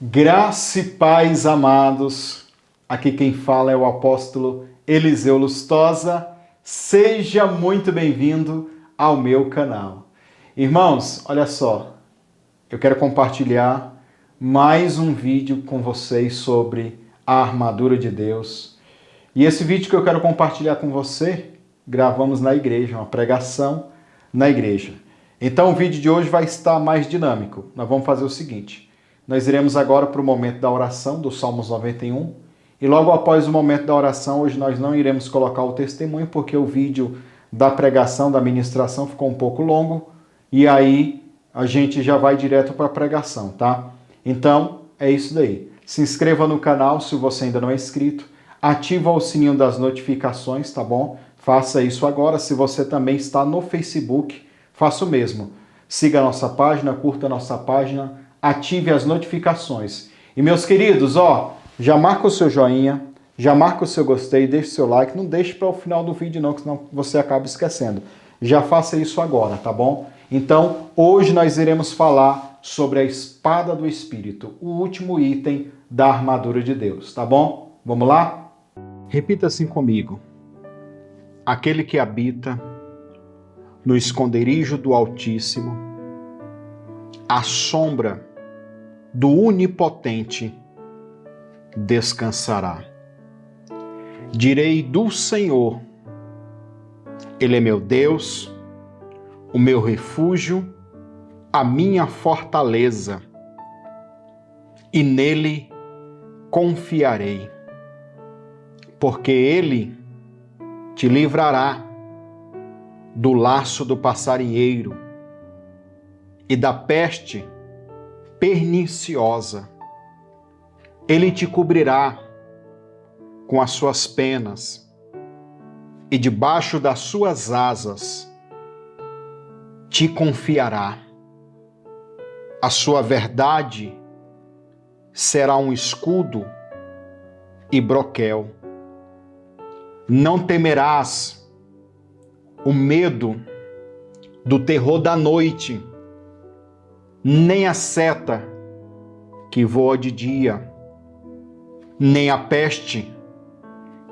Graça e paz, amados. Aqui quem fala é o apóstolo Eliseu Lustosa. Seja muito bem-vindo ao meu canal. Irmãos, olha só, eu quero compartilhar mais um vídeo com vocês sobre a armadura de Deus. E esse vídeo que eu quero compartilhar com você, gravamos na igreja, uma pregação na igreja. Então o vídeo de hoje vai estar mais dinâmico. Nós vamos fazer o seguinte: nós iremos agora para o momento da oração do Salmos 91 e logo após o momento da oração, hoje nós não iremos colocar o testemunho porque o vídeo da pregação, da ministração ficou um pouco longo e aí a gente já vai direto para a pregação, tá? Então é isso daí. Se inscreva no canal se você ainda não é inscrito, ativa o sininho das notificações, tá bom? Faça isso agora. Se você também está no Facebook, faça o mesmo. Siga a nossa página, curta a nossa página, ative as notificações. E meus queridos, já marca o seu joinha, já marca o seu gostei, deixe o seu like, não deixe para o final do vídeo não, que senão você acaba esquecendo. Já faça isso agora, tá bom? Então, hoje nós iremos falar sobre a espada do Espírito, o último item da armadura de Deus, tá bom? Vamos lá? Repita assim comigo. Aquele que habita no esconderijo do Altíssimo, à sombra do Onipotente descansará. Direi do Senhor, Ele é meu Deus, o meu refúgio, a minha fortaleza, e nele confiarei, porque Ele te livrará do laço do passarinheiro e da peste perniciosa. Ele te cobrirá com as suas penas e debaixo das suas asas te confiará. A sua verdade será um escudo e broquel. Não temerás o medo do terror da noite, nem a seta que voa de dia, nem a peste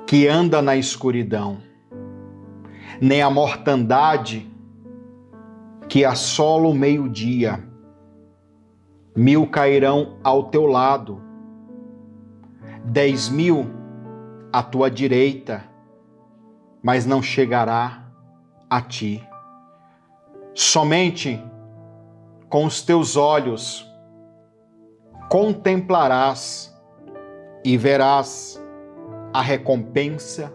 que anda na escuridão, nem a mortandade que assola o meio-dia. 1000 cairão ao teu lado, 10.000 à tua direita, mas não chegará a ti. Somente com os teus olhos contemplarás e verás a recompensa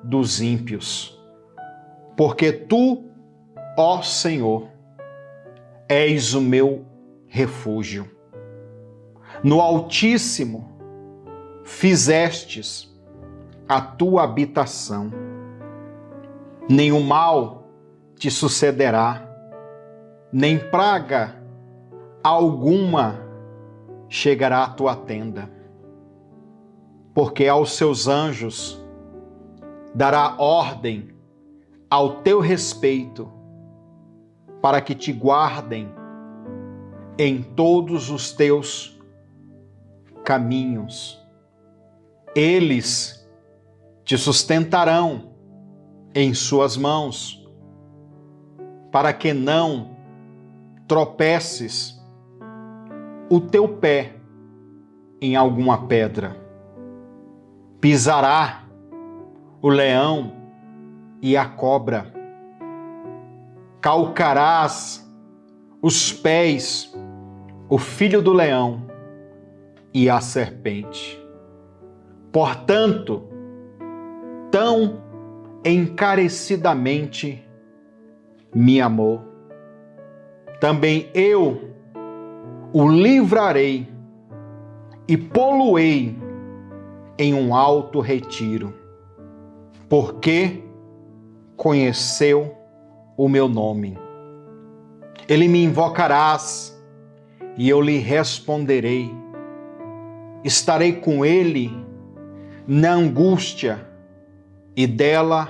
dos ímpios. Porque tu, ó Senhor, és o meu refúgio. No Altíssimo fizestes a tua habitação. Nenhum mal te sucederá, nem praga alguma chegará à tua tenda, porque aos seus anjos dará ordem ao teu respeito, para que te guardem em todos os teus caminhos. Eles te sustentarão em suas mãos, para que não tropeces o teu pé em alguma pedra. Pisará o leão e a cobra. Calcarás os pés o filho do leão e a serpente. Portanto, tão encarecidamente me amou, também eu o livrarei e pô-lo-ei em um alto retiro, porque conheceu o meu nome. Ele me invocarás e eu lhe responderei. Estarei com ele na angústia e dela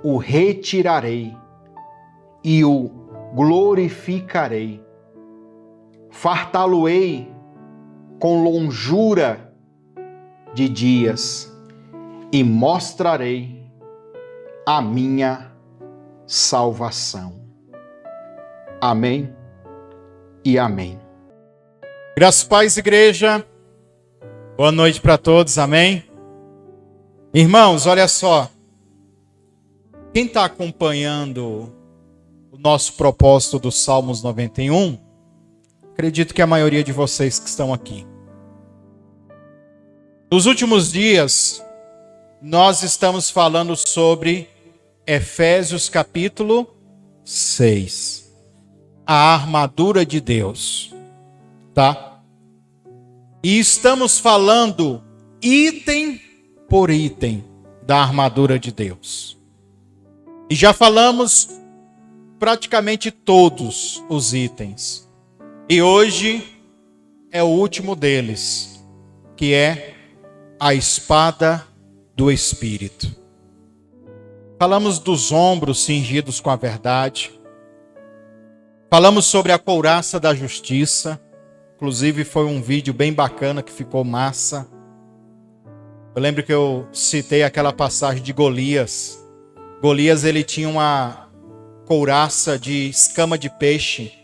o retirarei e o glorificarei. Fartá-lo-ei com longura de dias e mostrarei a minha salvação. Amém e amém. Graças, paz, igreja. Boa noite para todos, amém? Irmãos, olha só. Quem está acompanhando o nosso propósito dos Salmos 91, acredito que a maioria de vocês que estão aqui. Nos últimos dias, nós estamos falando sobre Efésios capítulo 6. A armadura de Deus. Tá? E estamos falando item por item da armadura de Deus. E já falamos praticamente todos os itens. E hoje é o último deles, que é a espada do Espírito. Falamos dos ombros cingidos com a verdade. Falamos sobre a couraça da justiça. Inclusive foi um vídeo bem bacana que ficou massa. Eu lembro que eu citei aquela passagem de Golias. Golias, ele tinha uma couraça de escama de peixe,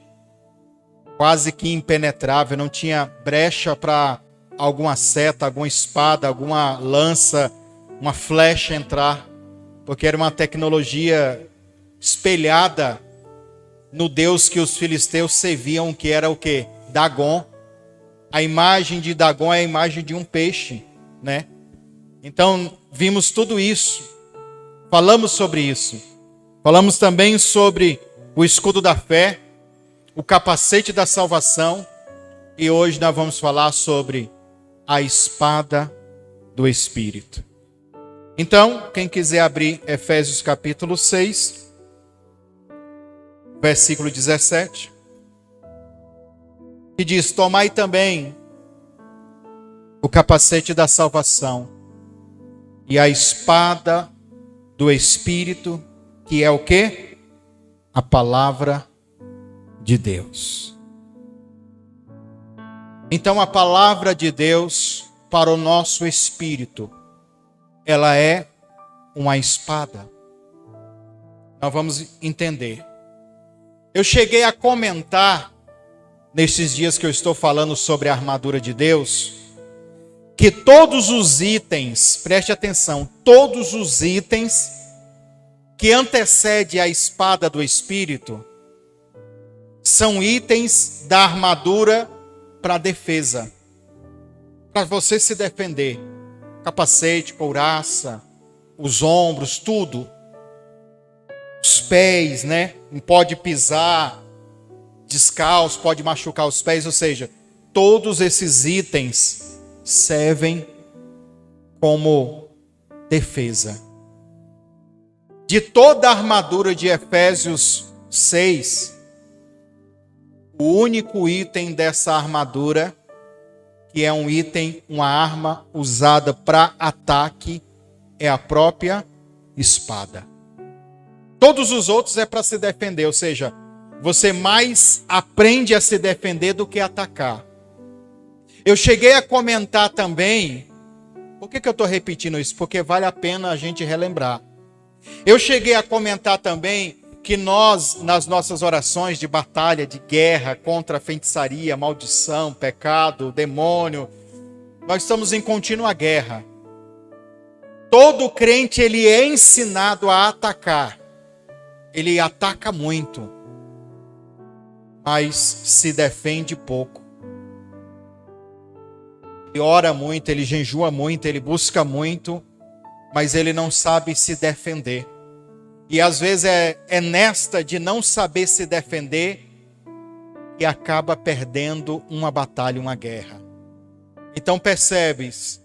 quase que impenetrável, não tinha brecha para alguma seta, alguma espada, alguma lança, uma flecha entrar, porque era uma tecnologia espelhada no Deus que os filisteus serviam, que era o quê? Dagon. A imagem de Dagon é a imagem de um peixe, né? Então, vimos tudo isso. Falamos sobre isso. Falamos também sobre o escudo da fé, o capacete da salvação, e hoje nós vamos falar sobre a espada do Espírito. Então, quem quiser abrir Efésios capítulo 6, versículo 17, que diz: tomai também o capacete da salvação e a espada do Espírito, que é o quê? A palavra de Deus. Então a palavra de Deus para o nosso espírito, ela é uma espada. Nós vamos entender. Eu cheguei a comentar, nesses dias que eu estou falando sobre a armadura de Deus, que todos os itens, preste atenção, todos os itens que antecedem a espada do Espírito, são itens da armadura para defesa, para você se defender. Capacete, couraça, os ombros, tudo. Os pés, né? Não pode pisar descalço, pode machucar os pés, ou seja, todos esses itens servem como defesa. De toda a armadura de Efésios 6, o único item dessa armadura, que é um item, uma arma usada para ataque, é a própria espada. Todos os outros é para se defender, ou seja, você mais aprende a se defender do que atacar. Eu cheguei a comentar também, por que eu estou repetindo isso? Porque vale a pena a gente relembrar. Eu cheguei a comentar também que nós, nas nossas orações de batalha, de guerra contra a feitiçaria, maldição, pecado, demônio, nós estamos em contínua guerra. Todo crente, ele é ensinado a atacar. Ele ataca muito, mas se defende pouco. Ele ora muito, ele jejua muito, ele busca muito, mas ele não sabe se defender. E às vezes é nesta de não saber se defender que acaba perdendo uma batalha, uma guerra. Então percebes,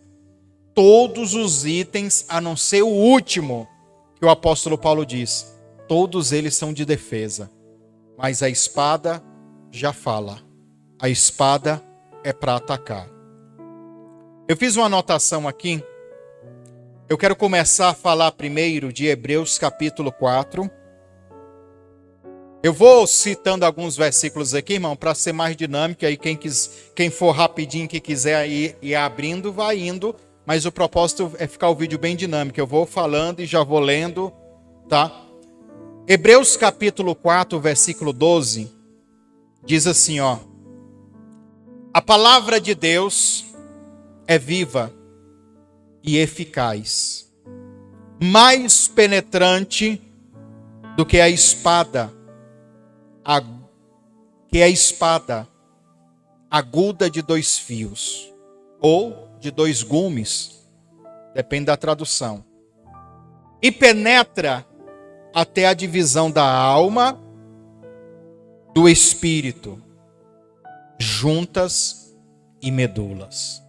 todos os itens, a não ser o último, que o apóstolo Paulo diz, todos eles são de defesa. Mas a espada já fala. A espada é para atacar. Eu fiz uma anotação aqui. Eu quero começar a falar primeiro de Hebreus capítulo 4. Eu vou citando alguns versículos aqui, irmão, para ser mais dinâmico. Aí quem for rapidinho, que quiser ir abrindo, vai indo. Mas o propósito é ficar o vídeo bem dinâmico. Eu vou falando e já vou lendo, tá? Hebreus capítulo 4, versículo 12, diz assim, ó. A palavra de Deus é viva e eficaz, mais penetrante do que a espada, aguda de 2 fios, ou de 2 gumes, depende da tradução, e penetra até a divisão da alma, do espírito, juntas e medulas.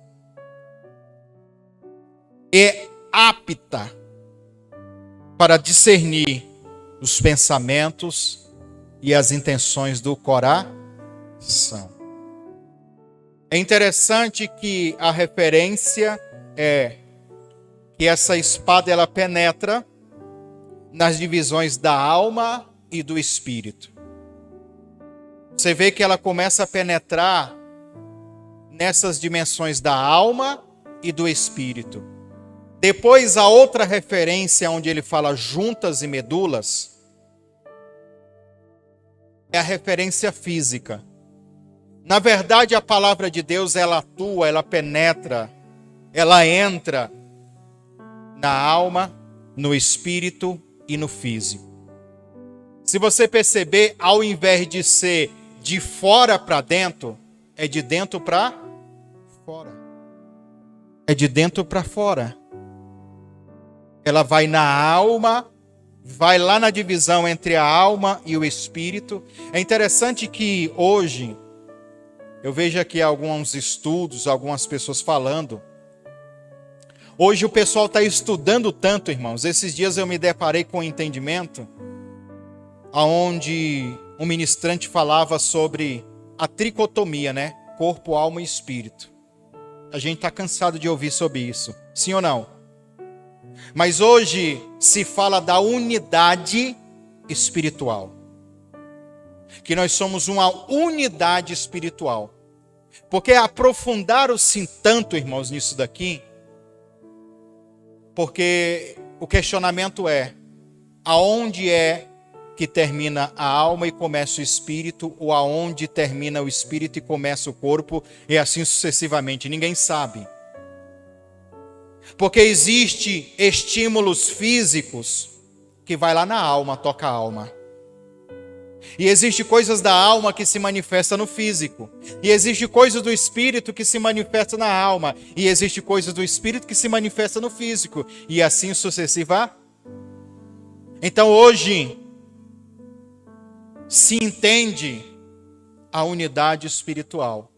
É apta para discernir os pensamentos e as intenções do coração. É interessante que a referência é que essa espada ela penetra nas divisões da alma e do espírito. Você vê que ela começa a penetrar nessas dimensões da alma e do espírito. Depois, a outra referência onde ele fala juntas e medulas é a referência física. Na verdade, a palavra de Deus, ela atua, ela penetra, ela entra na alma, no espírito e no físico. Se você perceber, ao invés de ser de fora para dentro, é de dentro para fora. É de dentro para fora. Ela vai na alma, vai lá na divisão entre a alma e o espírito. É interessante que hoje, eu vejo aqui alguns estudos, algumas pessoas falando. Hoje o pessoal está estudando tanto, irmãos. Esses dias eu me deparei com um entendimento onde um ministrante falava sobre a tricotomia, né? Corpo, alma e espírito. A gente está cansado de ouvir sobre isso. Sim ou não? Mas hoje se fala da unidade espiritual. Que nós somos uma unidade espiritual. Porque aprofundaram-se tanto, irmãos, nisso daqui. Porque o questionamento é: aonde é que termina a alma e começa o espírito, ou aonde termina o espírito e começa o corpo, e assim sucessivamente? Ninguém sabe. Porque existe estímulos físicos que vai lá na alma, toca a alma. E existe coisas da alma que se manifesta no físico. E existe coisas do espírito que se manifesta na alma. E existe coisas do espírito que se manifesta no físico. E assim sucessivamente. Então hoje se entende a unidade espiritual.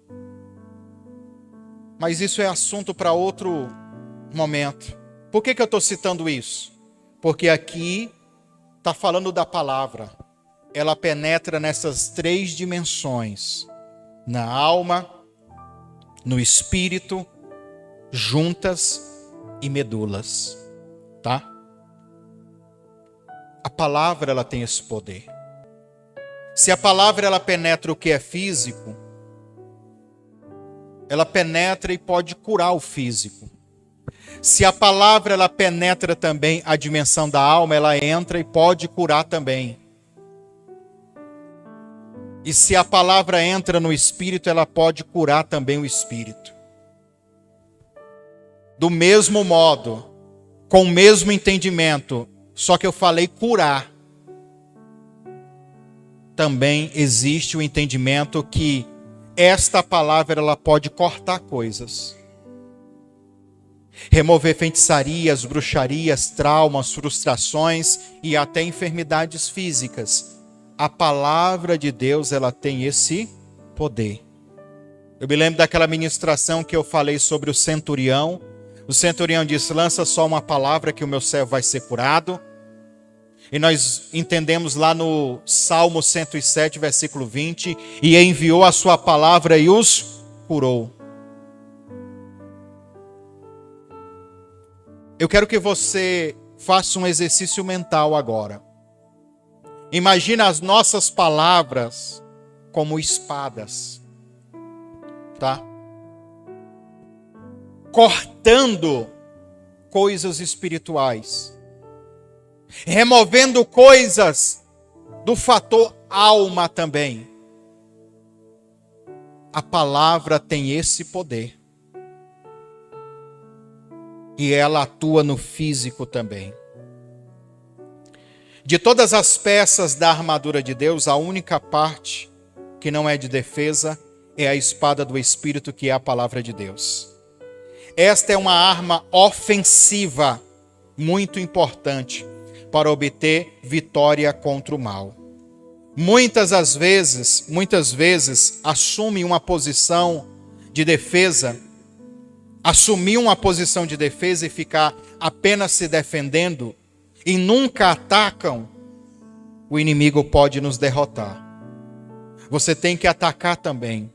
Mas isso é assunto para outro momento. Por que eu estou citando isso? Porque aqui está falando da palavra. Ela penetra nessas 3 dimensões. Na alma, no espírito, juntas e medulas. Tá? A palavra ela tem esse poder. Se a palavra ela penetra o que é físico, ela penetra e pode curar o físico. Se a palavra ela penetra também a dimensão da alma, ela entra e pode curar também. E se a palavra entra no espírito, ela pode curar também o espírito. Do mesmo modo, com o mesmo entendimento, só que eu falei curar. Também existe o entendimento que esta palavra ela pode cortar coisas. Remover feitiçarias, bruxarias, traumas, frustrações e até enfermidades físicas. A palavra de Deus, ela tem esse poder. Eu me lembro daquela ministração que eu falei sobre o centurião. O centurião disse: lança só uma palavra que o meu servo vai ser curado. E nós entendemos lá no Salmo 107, versículo 20, e enviou a sua palavra e os curou. Eu quero que você faça um exercício mental agora. Imagina as nossas palavras como espadas, tá? Cortando coisas espirituais, removendo coisas do fator alma também. A palavra tem esse poder. E ela atua no físico também. De todas as peças da armadura de Deus, a única parte que não é de defesa é a espada do Espírito, que é a palavra de Deus. Esta é uma arma ofensiva muito importante para obter vitória contra o mal. Muitas vezes assume uma posição de defesa, assumir uma posição de defesa e ficar apenas se defendendo e nunca atacam, o inimigo pode nos derrotar. Você tem que atacar também.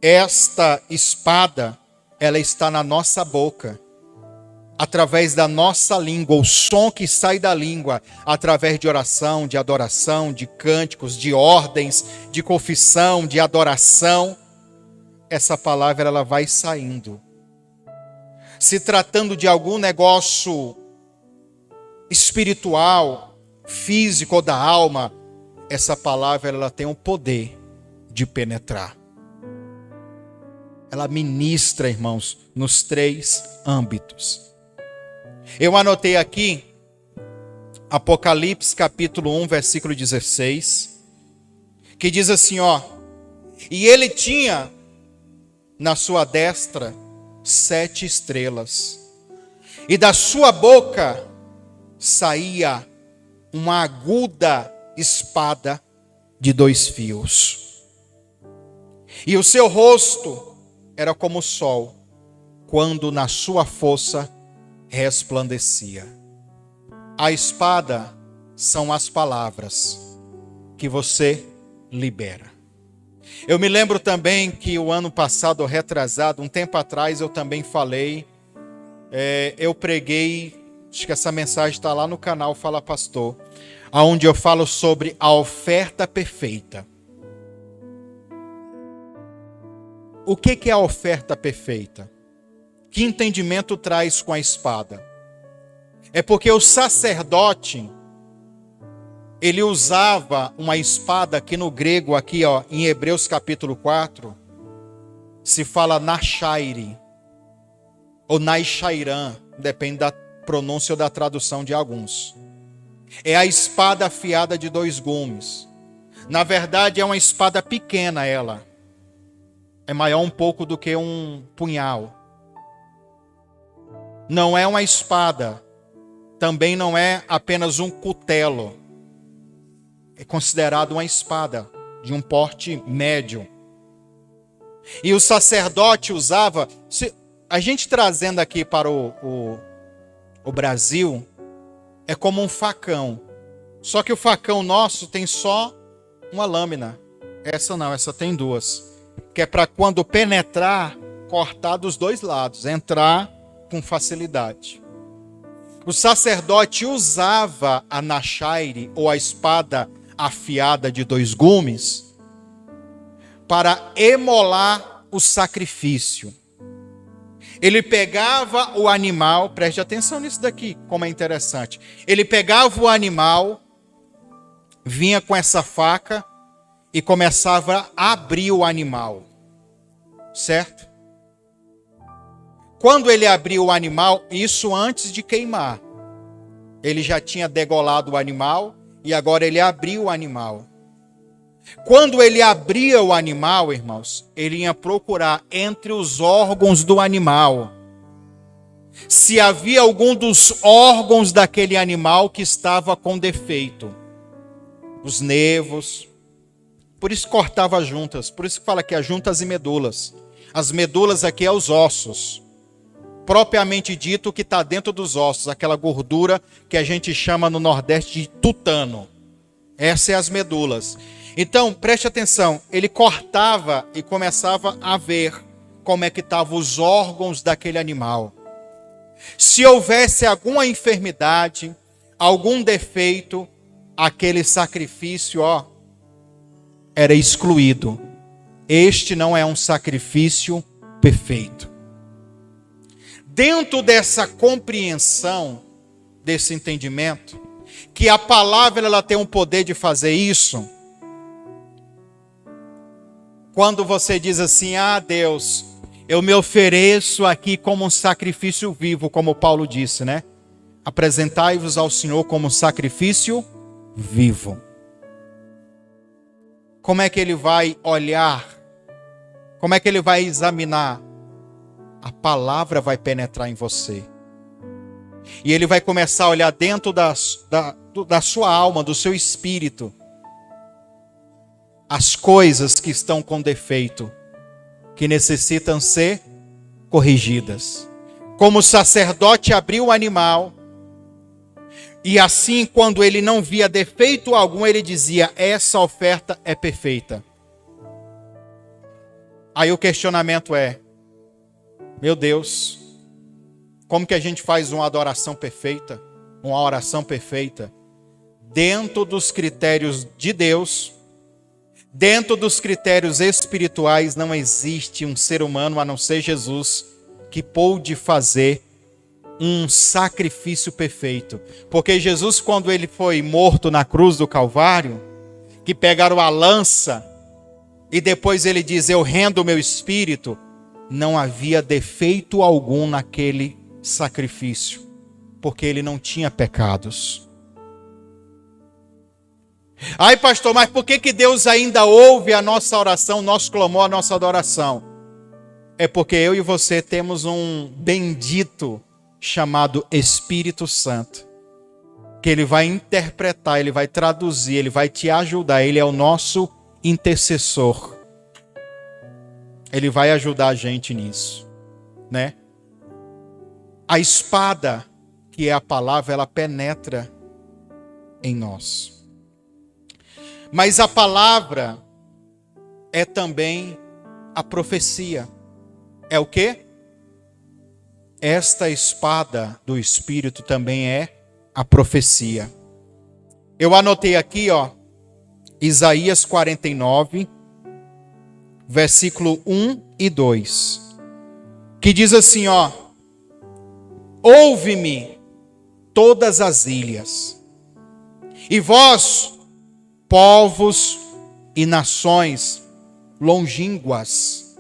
Esta espada, ela está na nossa boca, através da nossa língua, o som que sai da língua, através de oração, de adoração, de cânticos, de ordens, de confissão, de adoração. Essa palavra ela vai saindo. Se tratando de algum negócio espiritual, físico ou da alma, essa palavra ela tem o poder de penetrar. Ela ministra, irmãos, nos 3 âmbitos. Eu anotei aqui Apocalipse capítulo 1, versículo 16, que diz assim, ó: e ele tinha na sua destra 7 estrelas, e da sua boca saía uma aguda espada de 2 fios. E o seu rosto era como o sol, quando na sua força resplandecia. A espada são as palavras que você libera. Eu me lembro também que o ano passado, retrasado, um tempo atrás, eu também falei, eu preguei, acho que essa mensagem está lá no canal Fala Pastor, onde eu falo sobre a oferta perfeita. O que é a oferta perfeita? Que entendimento traz com a espada? É porque o sacerdote, ele usava uma espada que no grego, aqui ó, em Hebreus capítulo 4, se fala nashaire, ou naishairan, depende da pronúncia ou da tradução de alguns. É a espada afiada de 2 gumes. Na verdade é uma espada pequena ela. É maior um pouco do que um punhal. Não é uma espada. Também não é apenas um cutelo. É considerado uma espada de um porte médio. E o sacerdote usava... A gente trazendo aqui para o Brasil, é como um facão. Só que o facão nosso tem só uma lâmina. Essa não, essa tem 2. Que é para quando penetrar, cortar dos 2 lados, entrar com facilidade. O sacerdote usava a nashaire, ou a espada afiada de 2 gumes, para emolar o sacrifício. Ele pegava o animal, preste atenção nisso daqui, como é interessante. Ele pegava o animal, vinha com essa faca e começava a abrir o animal, certo? Quando ele abria o animal, isso antes de queimar, ele já tinha degolado o animal e agora ele abria o animal. Quando ele abria o animal, irmãos, ele ia procurar entre os órgãos do animal se havia algum dos órgãos daquele animal que estava com defeito. Os nervos. Por isso cortava juntas. Por isso que fala que é juntas e medulas. As medulas aqui é os ossos. Propriamente dito, o que está dentro dos ossos. Aquela gordura que a gente chama no Nordeste de tutano. Essas são as medulas. Então, preste atenção. Ele cortava e começava a ver como é que estavam os órgãos daquele animal. Se houvesse alguma enfermidade, algum defeito, aquele sacrifício, era excluído. Este não é um sacrifício perfeito. Dentro dessa compreensão, desse entendimento, que a palavra ela tem um poder de fazer isso, quando você diz assim, Deus, eu me ofereço aqui como um sacrifício vivo, como Paulo disse, né? Apresentai-vos ao Senhor como um sacrifício vivo. Como é que ele vai olhar? Como é que ele vai examinar? A palavra vai penetrar em você. E ele vai começar a olhar dentro da sua alma, do seu espírito, as coisas que estão com defeito, que necessitam ser corrigidas. Como o sacerdote abriu o animal, e assim, quando ele não via defeito algum, ele dizia, essa oferta é perfeita. Aí o questionamento é, meu Deus, como que a gente faz uma adoração perfeita, uma oração perfeita, dentro dos critérios de Deus, dentro dos critérios espirituais, não existe um ser humano, a não ser Jesus, que pôde fazer um sacrifício perfeito. Porque Jesus, quando ele foi morto na cruz do Calvário, que pegaram a lança, e depois ele diz, eu rendo o meu espírito, não havia defeito algum naquele sacrifício, porque ele não tinha pecados. Ai, pastor, mas por que Deus ainda ouve a nossa oração, nosso clamor, a nossa adoração? É porque eu e você temos um bendito chamado Espírito Santo, que ele vai interpretar, ele vai traduzir, ele vai te ajudar, ele é o nosso intercessor. Ele vai ajudar a gente nisso, né? A espada, que é a palavra, ela penetra em nós. Mas a palavra é também a profecia. É o quê? Esta espada do Espírito também é a profecia. Eu anotei aqui, Isaías 49, versículo 1 e 2, que diz assim, ouve-me todas as ilhas, e vós, povos e nações longínquas,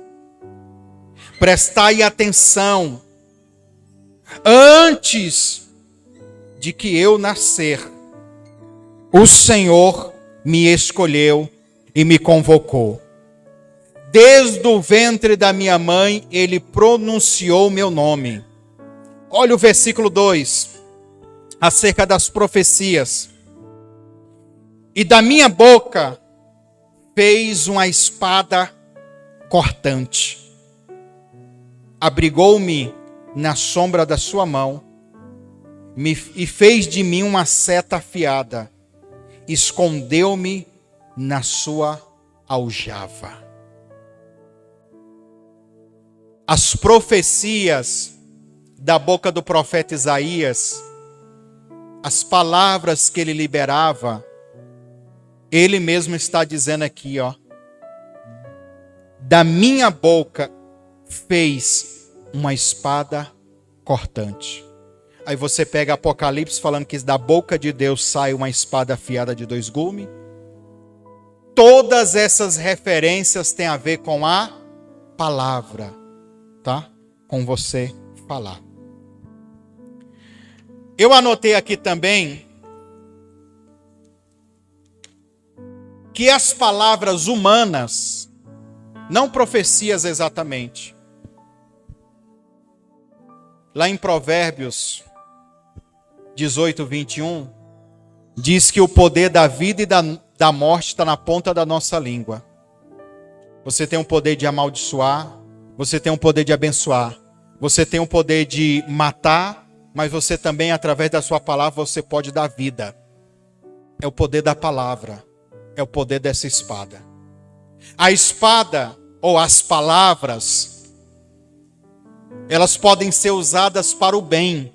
prestai atenção, antes de que eu nascer, o Senhor me escolheu e me convocou. Desde o ventre da minha mãe, ele pronunciou meu nome. Olha o versículo 2, acerca das profecias. E da minha boca fez uma espada cortante. Abrigou-me na sombra da sua mão e fez de mim uma seta afiada. Escondeu-me na sua aljava. As profecias da boca do profeta Isaías, as palavras que ele liberava, ele mesmo está dizendo aqui, da minha boca fez uma espada cortante. Aí você pega Apocalipse falando que da boca de Deus sai uma espada afiada de 2 gumes. Todas essas referências têm a ver com a palavra, tá? Com você falar. Eu anotei aqui também que as palavras humanas, não profecias exatamente, lá em Provérbios 18, 21, diz que o poder da vida e da morte está na ponta da nossa língua. Você tem o poder de amaldiçoar, você tem o poder de abençoar, você tem o poder de matar, mas você também, através da sua palavra, você pode dar vida. É o poder da palavra, é o poder dessa espada. A espada, ou as palavras, elas podem ser usadas para o bem,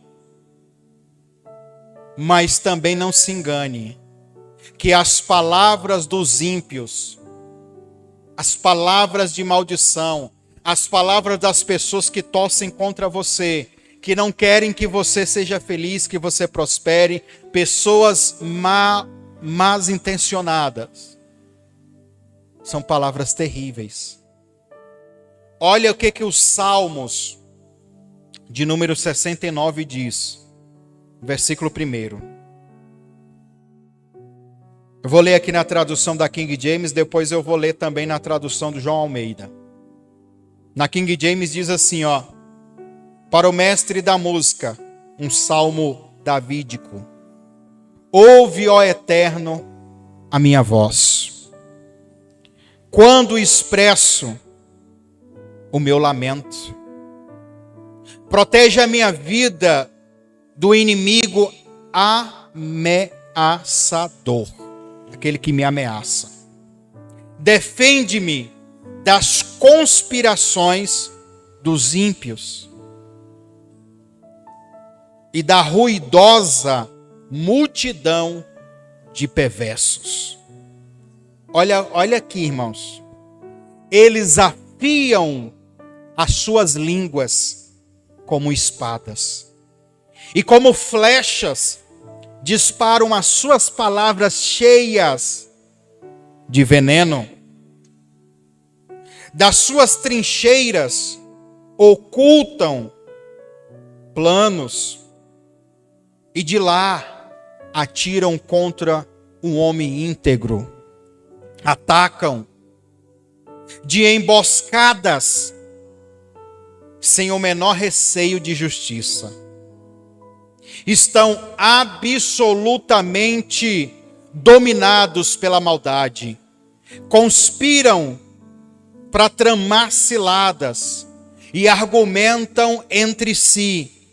mas também não se engane. que as palavras dos ímpios, as palavras de maldição, as palavras das pessoas que torcem contra você, que não querem que você seja feliz, que você prospere, pessoas más intencionadas, são palavras terríveis. Olha o que os Salmos de número 69 diz, versículo 1. Eu vou ler aqui na tradução da King James, depois eu vou ler também na tradução do João Almeida. Na King James diz assim, para o mestre da música, um salmo davídico. Ouve, ó Eterno, a minha voz, quando expresso o meu lamento. Protege a minha vida do inimigo ameaçador, aquele que me ameaça. Defende-me das conspirações dos ímpios e da ruidosa multidão de perversos. Olha aqui, irmãos. Eles afiam as suas línguas como espadas, e como flechas disparam as suas palavras cheias de veneno. Das suas trincheiras ocultam planos, e de lá atiram contra um homem íntegro. Atacam de emboscadas, sem o menor receio de justiça. Estão absolutamente dominados pela maldade. Conspiram para tramar ciladas e argumentam entre si: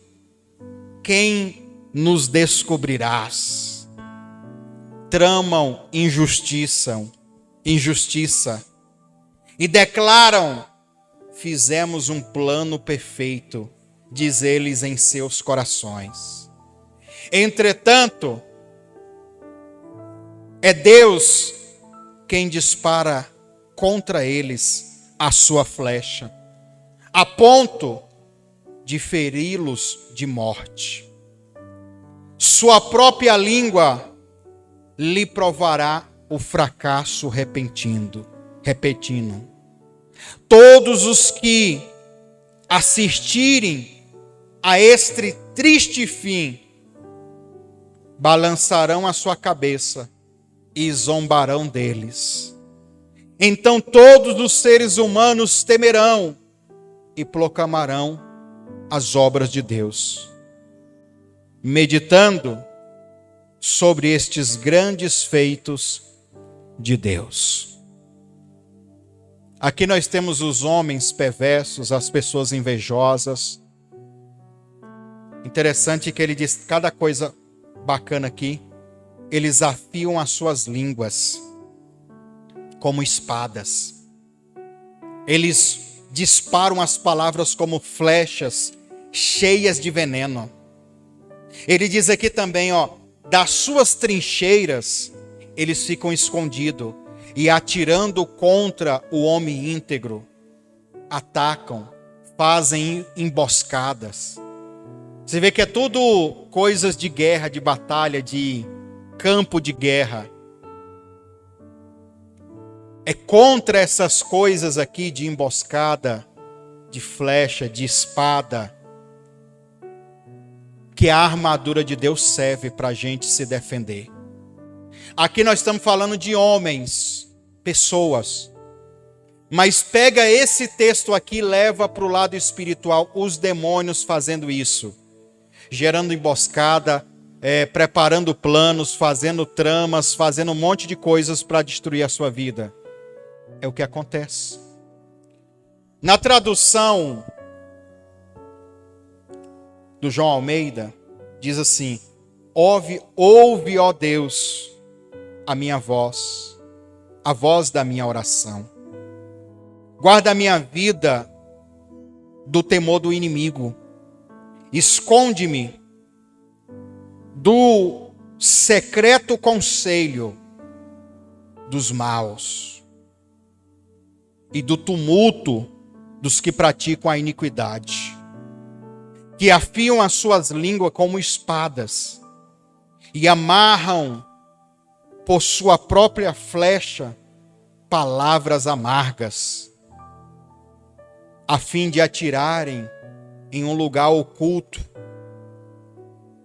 quem nos descobrirás? Tramam injustiça e declaram: fizemos um plano perfeito, diz eles em seus corações. Entretanto, é Deus quem dispara contra eles a sua flecha, a ponto de feri-los de morte. Sua própria língua lhe provará o fracasso repentino. Todos os que assistirem a este triste fim balançarão a sua cabeça e zombarão deles. Então todos os seres humanos temerão e proclamarão as obras de Deus, meditando sobre estes grandes feitos de Deus. Aqui nós temos os homens perversos, as pessoas invejosas. Interessante que ele diz cada coisa bacana aqui. Eles afiam as suas línguas como espadas. Eles disparam as palavras como flechas cheias de veneno. Ele diz aqui também, das suas trincheiras eles ficam escondidos e atirando contra o homem íntegro, atacam, fazem emboscadas. Você vê que é tudo coisas de guerra, de batalha, de campo de guerra. É contra essas coisas aqui de emboscada, de flecha, de espada, que a armadura de Deus serve para a gente se defender. Aqui nós estamos falando de homens, pessoas. Mas pega esse texto aqui e leva para o lado espiritual, os demônios fazendo isso. Gerando emboscada, preparando planos, fazendo tramas, fazendo um monte de coisas para destruir a sua vida. É o que acontece. Na tradução do João Almeida, diz assim: ouve, ó Deus, a minha voz, a voz da minha oração. Guarda a minha vida do temor do inimigo. Esconde-me do secreto conselho dos maus e do tumulto dos que praticam a iniquidade, que afiam as suas línguas como espadas e amarram por sua própria flecha palavras amargas, a fim de atirarem em um lugar oculto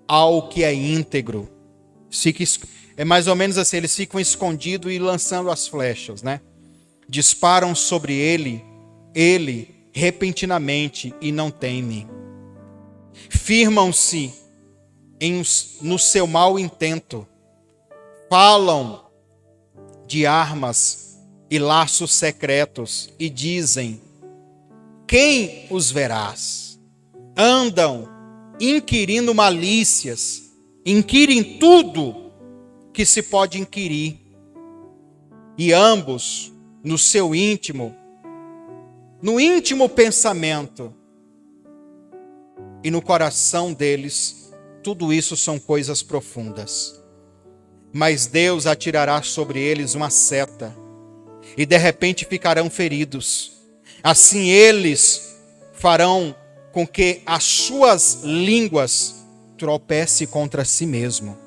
ao que é íntegro. É mais ou menos assim, eles ficam escondidos e lançando as flechas, né? Disparam sobre ele repentinamente e não temem. Firmam-se no seu mau intento. Falam de armas e laços secretos e dizem: quem os verás? Andam inquirindo malícias, inquirem tudo que se pode inquirir. E ambos, no seu íntimo, no íntimo pensamento e no coração deles, tudo isso são coisas profundas. Mas Deus atirará sobre eles uma seta, e de repente ficarão feridos. Assim eles farão com que as suas línguas tropecem contra si mesmo.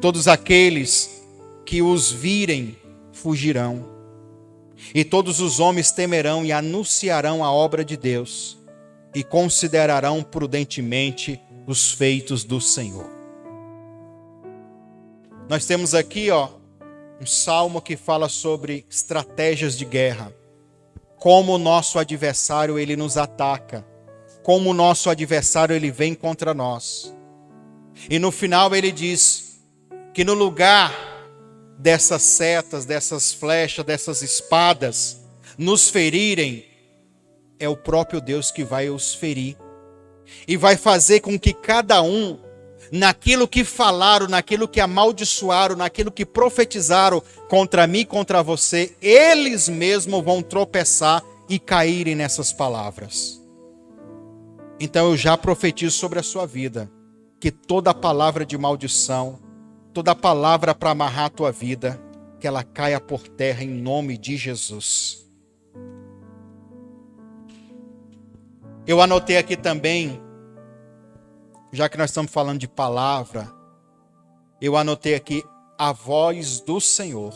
Todos aqueles que os virem fugirão. E todos os homens temerão e anunciarão a obra de Deus, e considerarão prudentemente os feitos do Senhor. Nós temos aqui, um salmo que fala sobre estratégias de guerra. Como o nosso adversário, ele nos ataca. Como o nosso adversário, ele vem contra nós. E no final ele diz que no lugar dessas setas, dessas flechas, dessas espadas, nos ferirem, é o próprio Deus que vai os ferir. E vai fazer com que cada um, naquilo que falaram, naquilo que amaldiçoaram, naquilo que profetizaram contra mim, contra você, eles mesmos vão tropeçar e caírem nessas palavras. Então eu já profetizo sobre a sua vida, que toda palavra de maldição, toda palavra para amarrar a tua vida, que ela caia por terra em nome de Jesus. Eu anotei aqui também, já que nós estamos falando de palavra, eu anotei aqui a voz do Senhor.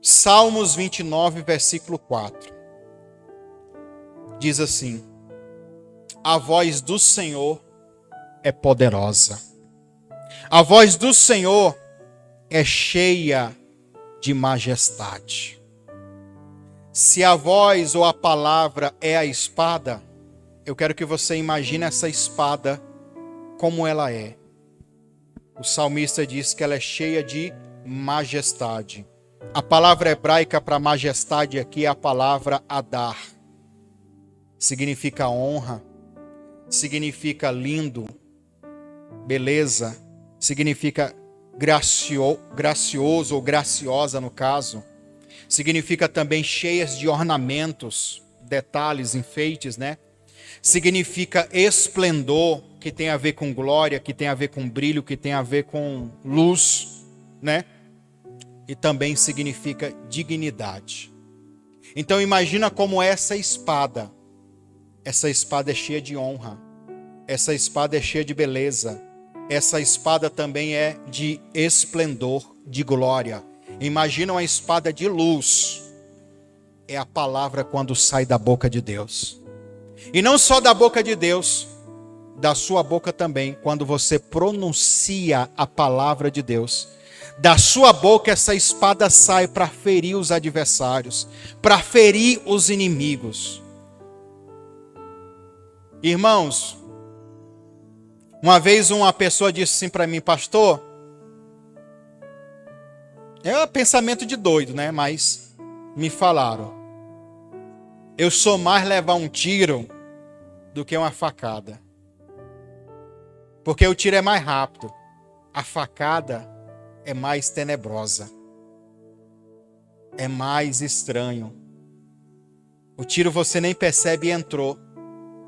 Salmos 29, versículo 4. Diz assim: a voz do Senhor é poderosa. A voz do Senhor é cheia de majestade. Se a voz ou a palavra é a espada, eu quero que você imagine essa espada como ela é. O salmista diz que ela é cheia de majestade. A palavra hebraica para majestade aqui é a palavra Adar. Significa honra, significa lindo, beleza, significa gracioso ou graciosa no caso. Significa também cheias de ornamentos, detalhes, enfeites, né? Significa esplendor, que tem a ver com glória, que tem a ver com brilho, que tem a ver com luz, né? E também significa dignidade. Então imagina como essa espada é cheia de honra, essa espada é cheia de beleza, essa espada também é de esplendor, de glória. Imagina uma espada de luz, é a palavra quando sai da boca de Deus. E não só da boca de Deus, da sua boca também, quando você pronuncia a palavra de Deus. Da sua boca essa espada sai para ferir os adversários, para ferir os inimigos. Irmãos, uma vez uma pessoa disse assim para mim: pastor, é um pensamento de doido, né? Mas me falaram: eu sou mais levar um tiro do que uma facada. Porque o tiro é mais rápido, a facada é mais tenebrosa, é mais estranho. O tiro você nem percebe e entrou,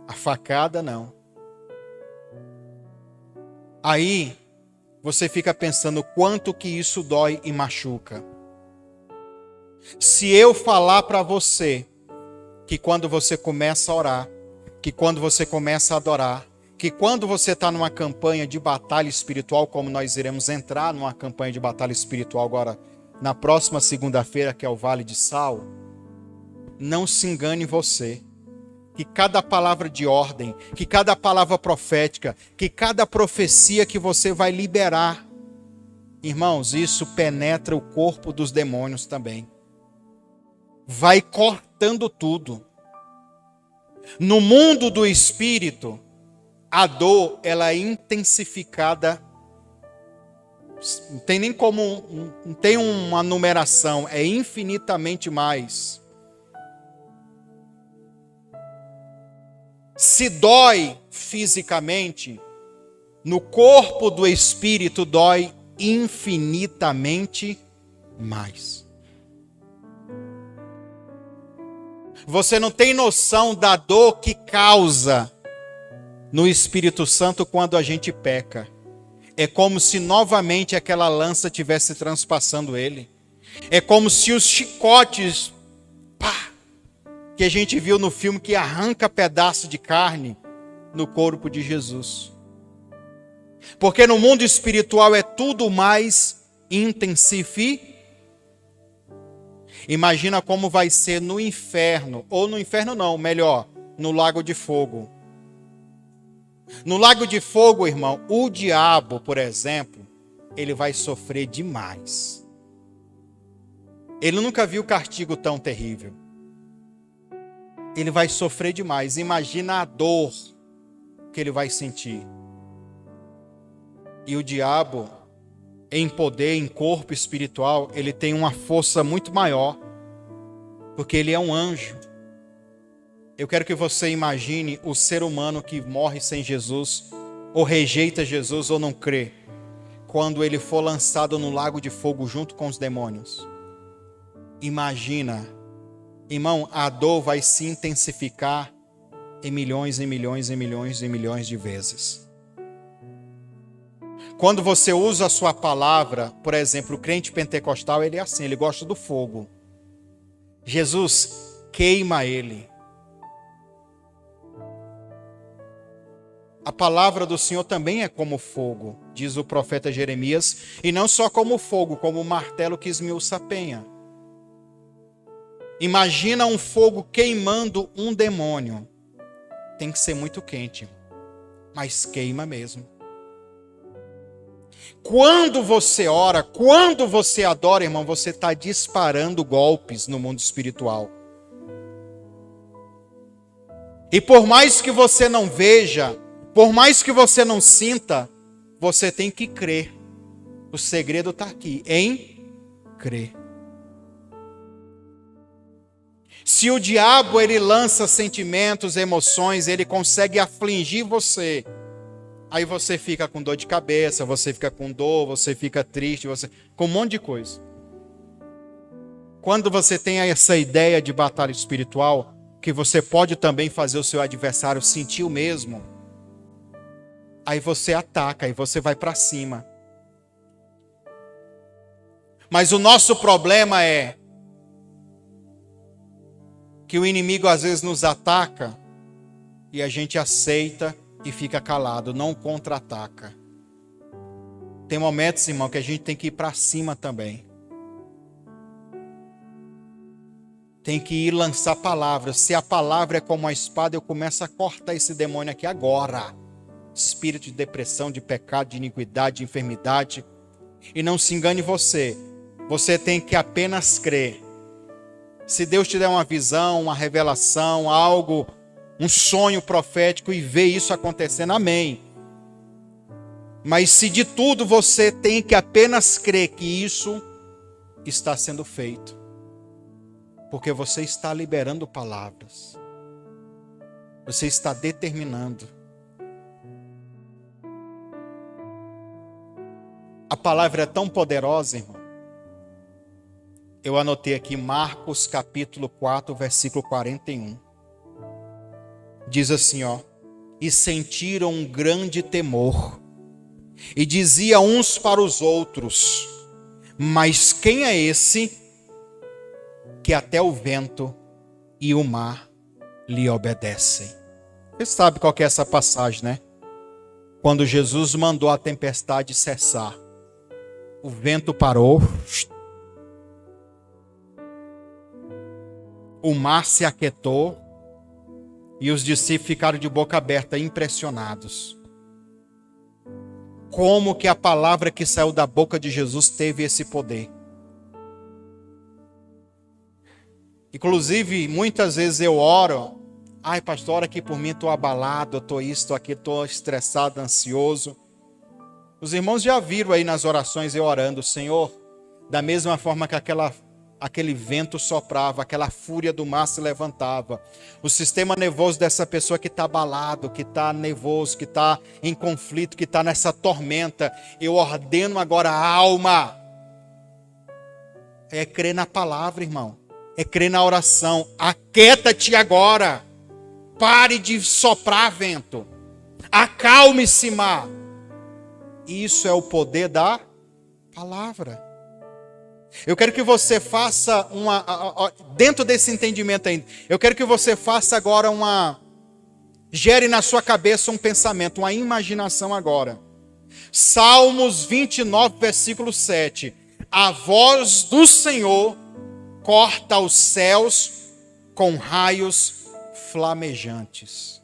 a facada não. Aí você fica pensando quanto que isso dói e machuca. Se eu falar para você que quando você começa a orar, que quando você começa a adorar, que quando você está numa campanha de batalha espiritual, como nós iremos entrar numa campanha de batalha espiritual agora, na próxima segunda-feira, que é o Vale de Sal, não se engane você, que cada palavra de ordem, que cada palavra profética, que cada profecia que você vai liberar, irmãos, isso penetra o corpo dos demônios também. Vai cortando tudo. No mundo do espírito, a dor, ela é intensificada. Não tem nem como, não tem uma numeração, é infinitamente mais. Se dói fisicamente, no corpo do espírito dói infinitamente mais. Você não tem noção da dor que causa no Espírito Santo quando a gente peca. É como se novamente aquela lança estivesse transpassando ele. É como se os chicotes, pá, que a gente viu no filme que arranca pedaço de carne no corpo de Jesus. Porque no mundo espiritual é tudo mais intensificado. Imagina como vai ser no inferno, ou no inferno não, melhor, no lago de fogo. No lago de fogo, irmão, o diabo, por exemplo, ele vai sofrer demais. Ele nunca viu castigo tão terrível. Ele vai sofrer demais. Imagina a dor que ele vai sentir. E o diabo, em poder, em corpo espiritual, ele tem uma força muito maior, porque ele é um anjo. Eu quero que você imagine o ser humano que morre sem Jesus, ou rejeita Jesus, ou não crê, quando ele for lançado no lago de fogo junto com os demônios. Imagina, irmão, a dor vai se intensificar em milhões, em milhões, em milhões, em milhões de vezes. Quando você usa a sua palavra, por exemplo, o crente pentecostal, ele é assim, ele gosta do fogo. Jesus queima ele. A palavra do Senhor também é como fogo, diz o profeta Jeremias, e não só como fogo, como o martelo que esmiuça a penha. Imagina um fogo queimando um demônio. Tem que ser muito quente, mas queima mesmo. Quando você ora, quando você adora, irmão, você está disparando golpes no mundo espiritual. E por mais que você não veja, por mais que você não sinta, você tem que crer. O segredo está aqui, em crer. Se o diabo ele lança sentimentos, emoções, ele consegue afligir você. Aí você fica com dor de cabeça, você fica com dor, você fica triste, você com um monte de coisa. Quando você tem essa ideia de batalha espiritual, que você pode também fazer o seu adversário sentir o mesmo, aí você ataca, aí você vai para cima. Mas o nosso problema é que o inimigo às vezes nos ataca e a gente aceita e fica calado, não contra-ataca. Tem momentos, irmão, que a gente tem que ir para cima também. Tem que ir lançar palavras. Se a palavra é como uma espada, eu começo a cortar esse demônio aqui agora. Espírito de depressão, de pecado, de iniquidade, de enfermidade. E não se engane você. Você tem que apenas crer. Se Deus te der uma visão, uma revelação, algo, um sonho profético e ver isso acontecendo, amém. Mas se de tudo você tem que apenas crer que isso está sendo feito. Porque você está liberando palavras. Você está determinando. A palavra é tão poderosa, irmão. Eu anotei aqui Marcos capítulo 4, versículo 41. Diz assim, ó: e sentiram um grande temor, e dizia uns para os outros: mas quem é esse que até o vento e o mar lhe obedecem? Você sabe qual que é essa passagem, né? Quando Jesus mandou a tempestade cessar, o vento parou, o mar se aquietou e os discípulos ficaram de boca aberta, impressionados. Como que a palavra que saiu da boca de Jesus teve esse poder? Inclusive, muitas vezes eu oro: ai, pastor, ora aqui por mim, estou abalado, estou isso, estou aquilo, estou estressado, ansioso. Os irmãos já viram aí nas orações eu orando: Senhor, da mesma forma que aquele vento soprava, aquela fúria do mar se levantava, o sistema nervoso dessa pessoa que está abalado, que está nervoso, que está em conflito, que está nessa tormenta, eu ordeno agora a alma. É crer na palavra, irmão. É crer na oração. Aquieta-te agora. Pare de soprar vento. Acalme-se, mar. Isso é o poder da palavra. Eu quero que você faça dentro desse entendimento ainda, eu quero que você faça agora gere na sua cabeça um pensamento, uma imaginação agora. Salmos 29, versículo 7. A voz do Senhor corta os céus com raios flamejantes.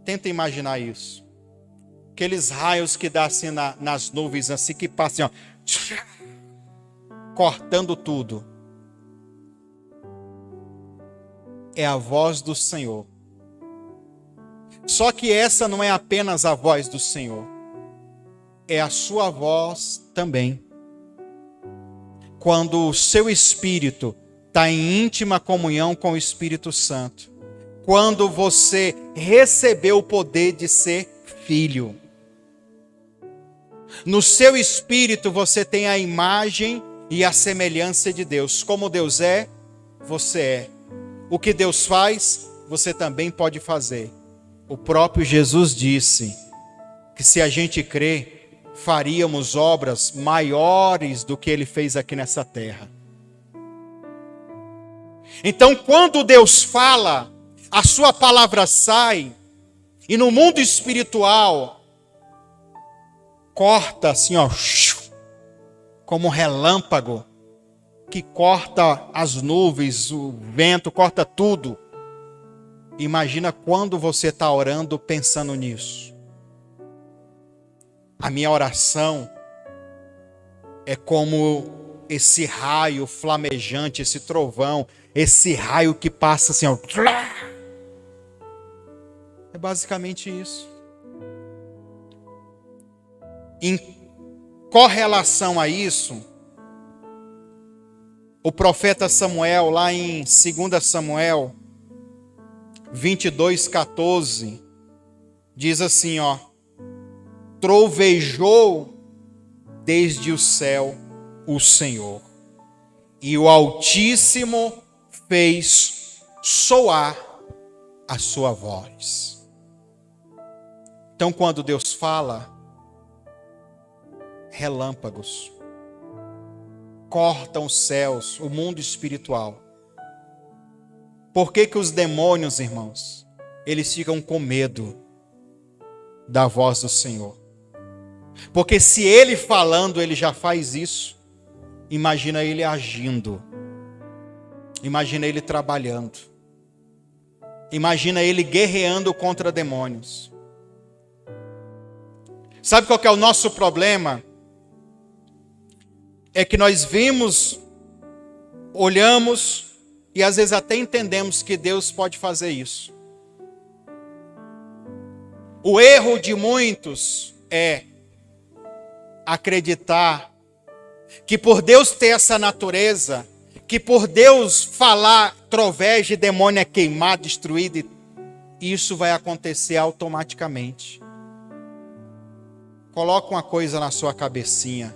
Tenta imaginar isso. Aqueles raios que dá assim nas nuvens, assim, que passam, ó, cortando tudo. É a voz do Senhor. Só que essa não é apenas a voz do Senhor. É a sua voz também. Quando o seu espírito está em íntima comunhão com o Espírito Santo. Quando você recebeu o poder de ser filho. No seu espírito você tem a imagem e a semelhança de Deus. Como Deus é, você é. O que Deus faz, você também pode fazer. O próprio Jesus disse que se a gente crer, faríamos obras maiores do que Ele fez aqui nessa terra. Então, quando Deus fala, a sua palavra sai, e no mundo espiritual, corta assim, ó, como um relâmpago, que corta as nuvens, o vento, corta tudo. Imagina quando você está orando pensando nisso. A minha oração é como esse raio flamejante, esse trovão, esse raio que passa assim, ó. É basicamente isso. Em correlação a isso, o profeta Samuel, lá em 2 Samuel 22:14, diz assim, ó: trovejou desde o céu o Senhor, e o Altíssimo fez soar a sua voz. Então, quando Deus fala, relâmpagos cortam os céus, o mundo espiritual. Por que que os demônios, irmãos, eles ficam com medo da voz do Senhor? Porque se ele falando, ele já faz isso, imagina ele agindo, imagina ele trabalhando, imagina ele guerreando contra demônios. Sabe qual que é o nosso problema? É que nós vimos, olhamos e às vezes até entendemos que Deus pode fazer isso. O erro de muitos é acreditar que por Deus ter essa natureza, que por Deus falar, troveja, demônio é queimado, destruído, isso vai acontecer automaticamente. Coloca uma coisa na sua cabecinha.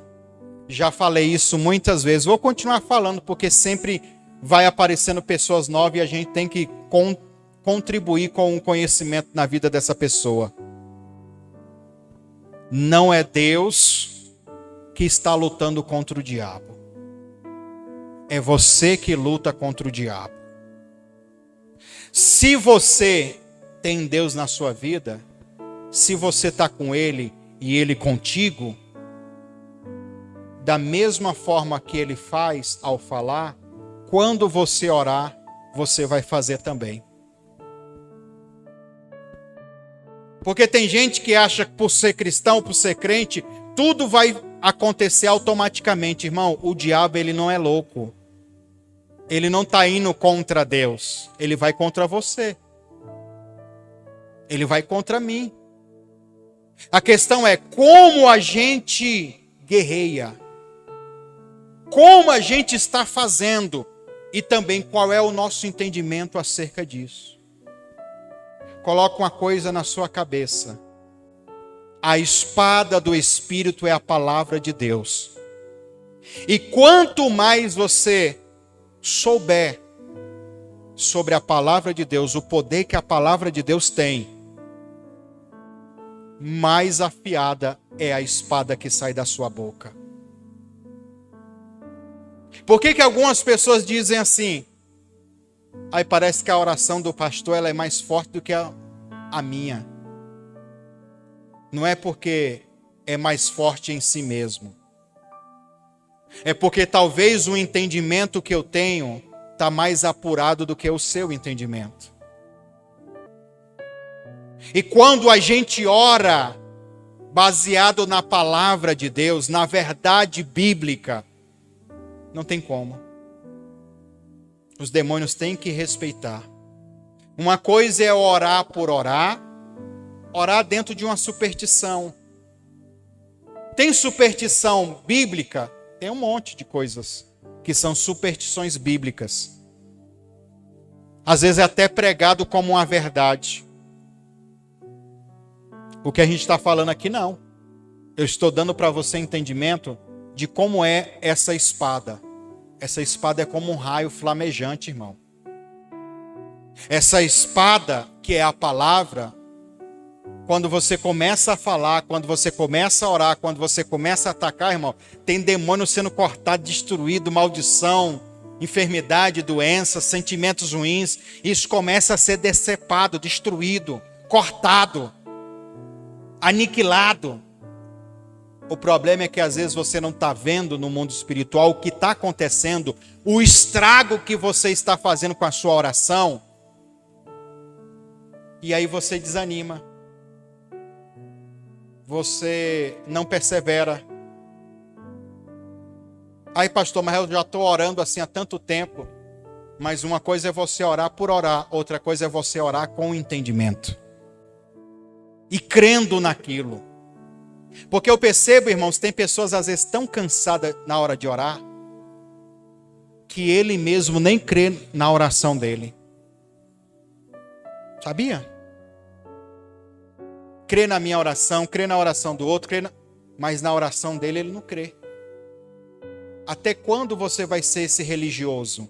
Já falei isso muitas vezes, vou continuar falando porque sempre vai aparecendo pessoas novas e a gente tem que contribuir com o conhecimento na vida dessa pessoa. não é Deus que está lutando contra o diabo. É você que luta contra o diabo. Se você tem Deus na sua vida, se você está com Ele e Ele contigo, da mesma forma que Ele faz ao falar, quando você orar, você vai fazer também. Porque tem gente que acha que por ser cristão, por ser crente, tudo vai acontecer automaticamente. Irmão, o diabo ele não é louco. Ele não está indo contra Deus. Ele vai contra você. Ele vai contra mim. A questão é como a gente guerreia. Como a gente está fazendo. E também qual é o nosso entendimento acerca disso. Coloca uma coisa na sua cabeça. A espada do Espírito é a palavra de Deus. E quanto mais você souber sobre a palavra de Deus, o poder que a palavra de Deus tem, mais afiada é a espada que sai da sua boca. Por que algumas pessoas dizem assim? Aí parece que a oração do pastor ela é mais forte do que a minha. Não é porque é mais forte em si mesmo. É porque talvez o entendimento que eu tenho está mais apurado do que o seu entendimento. E quando a gente ora baseado na palavra de Deus, na verdade bíblica, não tem como. Os demônios têm que respeitar. Uma coisa é orar por orar, orar dentro de uma superstição. Tem superstição bíblica? Tem um monte de coisas que são superstições bíblicas. Às vezes é até pregado como uma verdade. O que a gente está falando aqui não. Eu estou dando para você entendimento de como é essa espada. Essa espada é como um raio flamejante, irmão. Essa espada, que é a palavra, quando você começa a falar, quando você começa a orar, quando você começa a atacar, irmão, tem demônio sendo cortado, destruído, maldição, enfermidade, doença, sentimentos ruins. Isso começa a ser decepado, destruído, cortado, aniquilado. O problema é que às vezes você não está vendo no mundo espiritual o que está acontecendo, o estrago que você está fazendo com a sua oração. E aí você desanima. Você não persevera. Aí, pastor, mas eu já estou orando assim há tanto tempo. Mas uma coisa é você orar por orar, outra coisa é você orar com entendimento. E crendo naquilo. Porque eu percebo, irmãos, tem pessoas às vezes tão cansadas na hora de orar, que ele mesmo nem crê na oração dele. Sabia? Crê na minha oração, crê na oração do outro, mas na oração dele ele não crê. Até quando você vai ser esse religioso?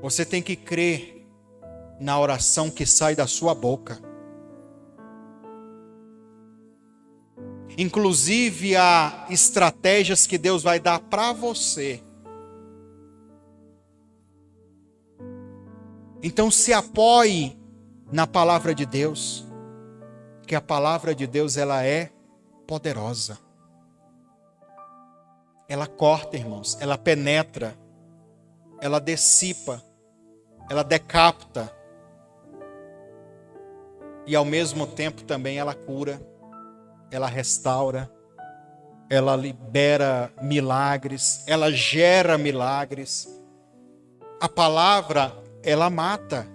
Você tem que crer na oração que sai da sua boca. Inclusive há estratégias que Deus vai dar para você. Então se apoie na palavra de Deus, que a palavra de Deus ela é poderosa. Ela corta, irmãos, ela penetra, ela dissipa, ela decapita e ao mesmo tempo também ela cura. Ela restaura, ela libera milagres, ela gera milagres. A palavra, ela mata,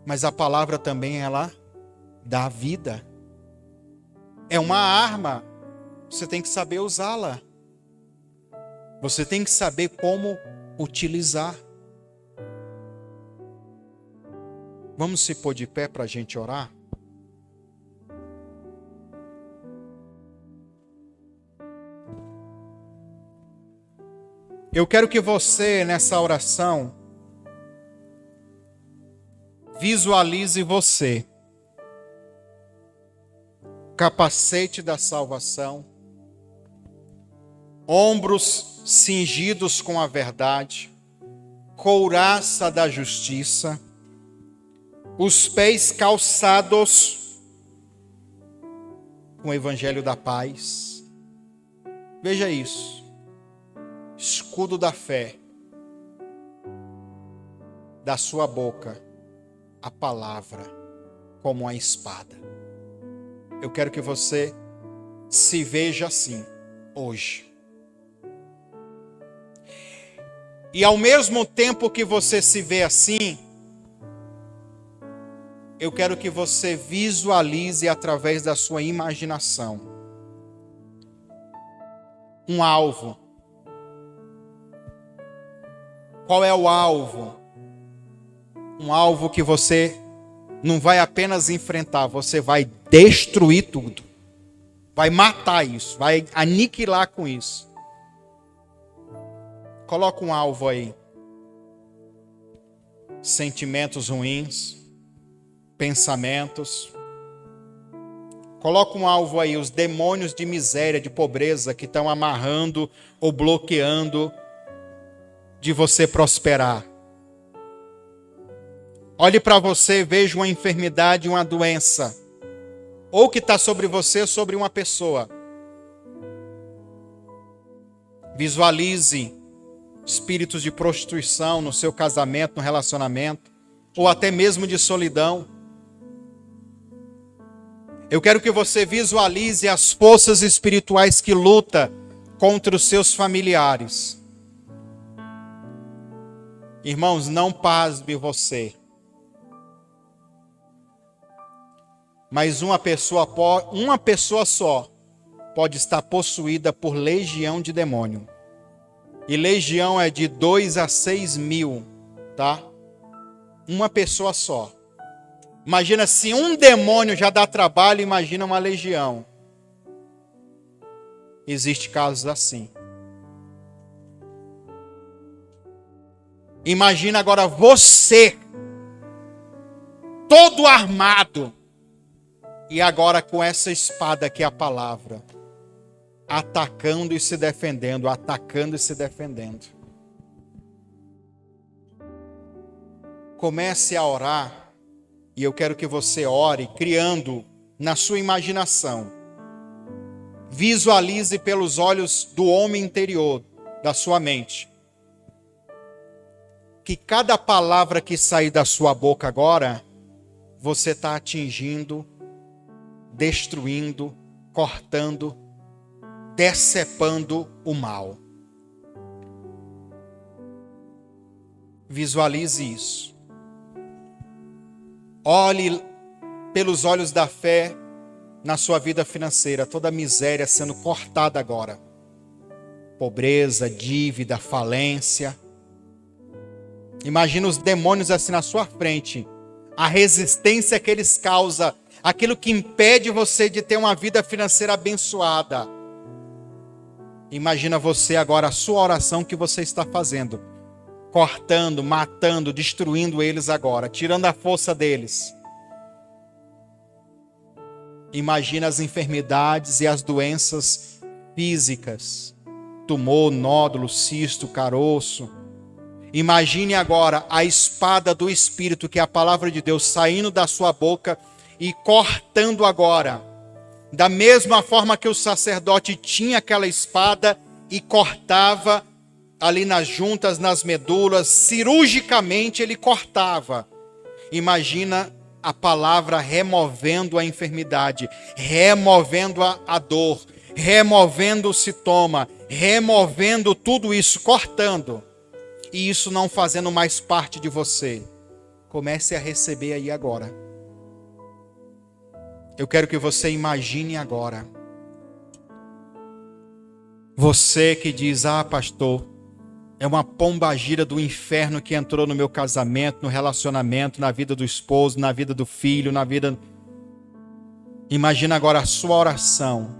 mas a palavra também, ela dá vida. É uma arma, você tem que saber usá-la. Você tem que saber como utilizar. Vamos se pôr de pé para a gente orar? Eu quero que você, nessa oração, visualize você capacete da salvação, ombros cingidos com a verdade, couraça da justiça, os pés calçados com o evangelho da paz. Veja isso. Escudo da fé, da sua boca, a palavra como a espada. Eu quero que você se veja assim, hoje. E ao mesmo tempo que você se vê assim, eu quero que você visualize através da sua imaginação um alvo. Qual é o alvo? Um alvo que você não vai apenas enfrentar, você vai destruir tudo. Vai matar isso, vai aniquilar com isso. Coloca um alvo aí. Sentimentos ruins, pensamentos. Coloca um alvo aí, os demônios de miséria, de pobreza que estão amarrando ou bloqueando de você prosperar. Olhe para você, veja uma enfermidade, uma doença, ou que está sobre você, ou sobre uma pessoa. Visualize espíritos de prostituição no seu casamento, no relacionamento, ou até mesmo de solidão. Eu quero que você visualize as forças espirituais que lutam contra os seus familiares. Irmãos, não pasme você. Mas uma pessoa só pode estar possuída por legião de demônio. E legião é de 2 a 6 mil, tá? Uma pessoa só. Imagina, se um demônio já dá trabalho, imagina uma legião. Existem casos assim. Imagina agora você, todo armado, e agora com essa espada que é a palavra, atacando e se defendendo, atacando e se defendendo. Comece a orar, e eu quero que você ore criando na sua imaginação. Visualize pelos olhos do homem interior, da sua mente, que cada palavra que sair da sua boca agora, você está atingindo, destruindo, cortando, decepando o mal. Visualize isso. Olhe pelos olhos da fé na sua vida financeira, toda a miséria sendo cortada agora. Pobreza, dívida, falência. Imagina os demônios assim na sua frente. A resistência que eles causam, aquilo que impede você de ter uma vida financeira abençoada. Imagina você agora, a sua oração que você está fazendo. Cortando, matando, destruindo eles agora, tirando a força deles. Imagina as enfermidades e as doenças físicas. Tumor, nódulo, cisto, caroço. Imagine agora a espada do Espírito, que é a palavra de Deus, saindo da sua boca e cortando agora. Da mesma forma que o sacerdote tinha aquela espada e cortava ali nas juntas, nas medulas, cirurgicamente ele cortava. Imagina a palavra removendo a enfermidade, removendo a dor, removendo o sintoma, removendo tudo isso, cortando. E isso não fazendo mais parte de você. Comece a receber aí agora. Eu quero que você imagine agora. Você que diz, pastor, é uma pombagira do inferno que entrou no meu casamento, no relacionamento, na vida do esposo, na vida do filho, na vida... Imagina agora a sua oração,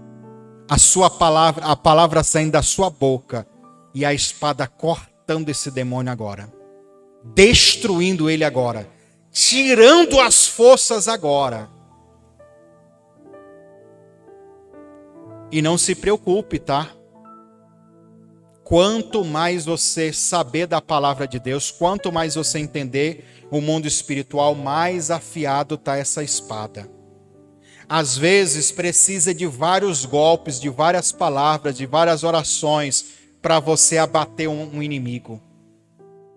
a sua palavra, a palavra saindo da sua boca e a espada cortando esse demônio agora, destruindo ele agora, tirando as forças agora. E não se preocupe, tá? Quanto mais você saber da palavra de Deus, quanto mais você entender o mundo espiritual, mais afiado está essa espada. Às vezes precisa de vários golpes, de várias palavras, de várias orações para você abater um inimigo.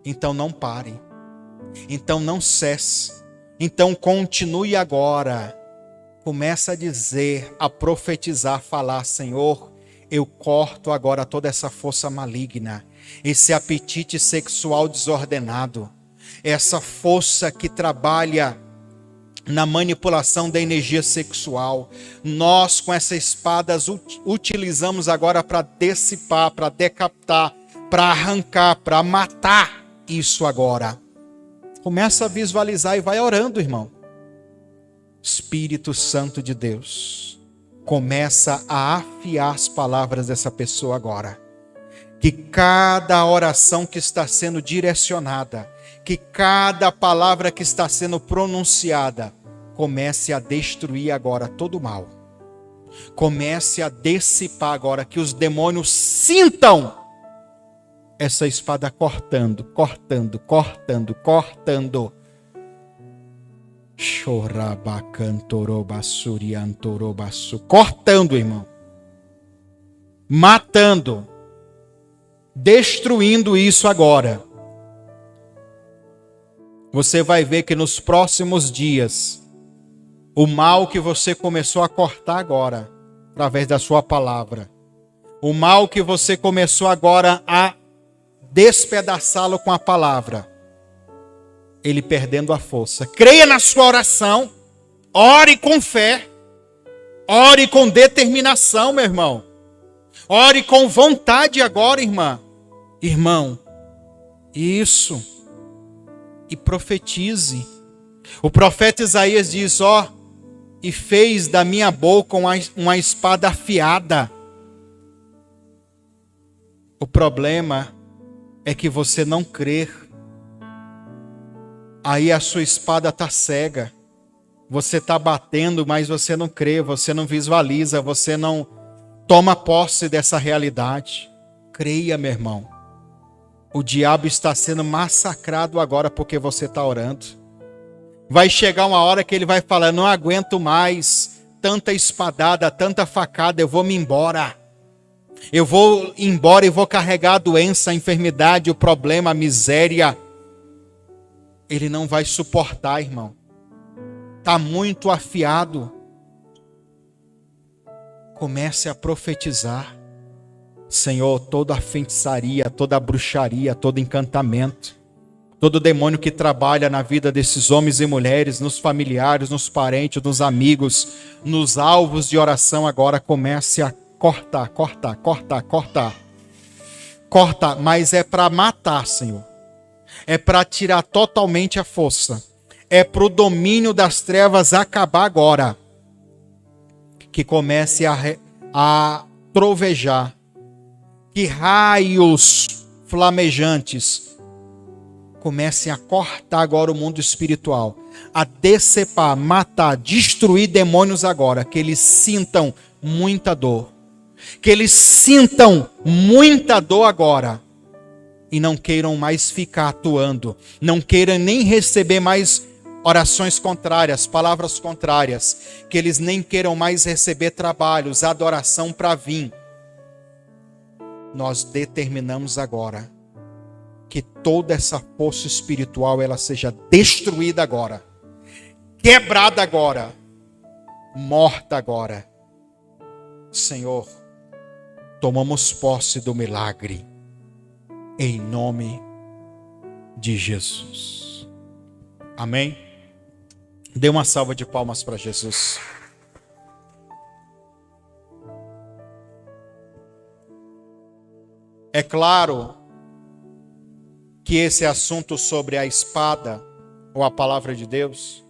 Então não pare. Então não cesse. Então continue agora. Começa a dizer, a profetizar, a falar: Senhor, eu corto agora toda essa força maligna, esse apetite sexual desordenado, essa força que trabalha na manipulação da energia sexual. Nós, com essas espadas, utilizamos agora para dissipar, para decapitar, para arrancar, para matar isso agora. Começa a visualizar e vai orando, irmão. Espírito Santo de Deus, começa a afiar as palavras dessa pessoa agora. Que cada oração que está sendo direcionada, que cada palavra que está sendo pronunciada, comece a destruir agora todo o mal. Comece a dissipar agora, que os demônios sintam essa espada cortando, cortando, cortando, cortando. Cortando, irmão. Matando. Destruindo isso agora. Você vai ver que nos próximos dias, o mal que você começou a cortar agora, através da sua palavra, o mal que você começou agora a despedaçá-lo com a palavra, ele perdendo a força. Creia na sua oração, ore com fé, ore com determinação, meu irmão. Ore com vontade agora, irmã. Irmão, isso. E profetize. O profeta Isaías diz, e fez da minha boca uma espada afiada. O problema é que você não crer. Aí a sua espada está cega. Você está batendo, mas você não crê, você não visualiza, você não toma posse dessa realidade. Creia, meu irmão. O diabo está sendo massacrado agora porque você está orando. Vai chegar uma hora que ele vai falar: não aguento mais tanta espadada, tanta facada, eu vou me embora. Eu vou embora e vou carregar a doença, a enfermidade, o problema, a miséria. Ele não vai suportar, irmão. Está muito afiado. Comece a profetizar. Senhor, toda a feitiçaria, toda a bruxaria, todo encantamento, todo demônio que trabalha na vida desses homens e mulheres, nos familiares, nos parentes, nos amigos, nos alvos de oração, agora comece a cortar, cortar, cortar, cortar. Corta, mas é para matar, Senhor. É para tirar totalmente a força. É para o domínio das trevas acabar agora. Que comece a trovejar. Que raios flamejantes comecem a cortar agora o mundo espiritual. A decepar, matar, destruir demônios agora. Que eles sintam muita dor. Que eles sintam muita dor agora. E não queiram mais ficar atuando. Não queiram nem receber mais orações contrárias, palavras contrárias. Que eles nem queiram mais receber trabalhos, adoração para vir. Nós determinamos agora que toda essa força espiritual ela seja destruída agora. Quebrada agora. Morta agora. Senhor, tomamos posse do milagre. Em nome de Jesus. Amém? Dê uma salva de palmas para Jesus. É claro que esse assunto sobre a espada ou a palavra de Deus,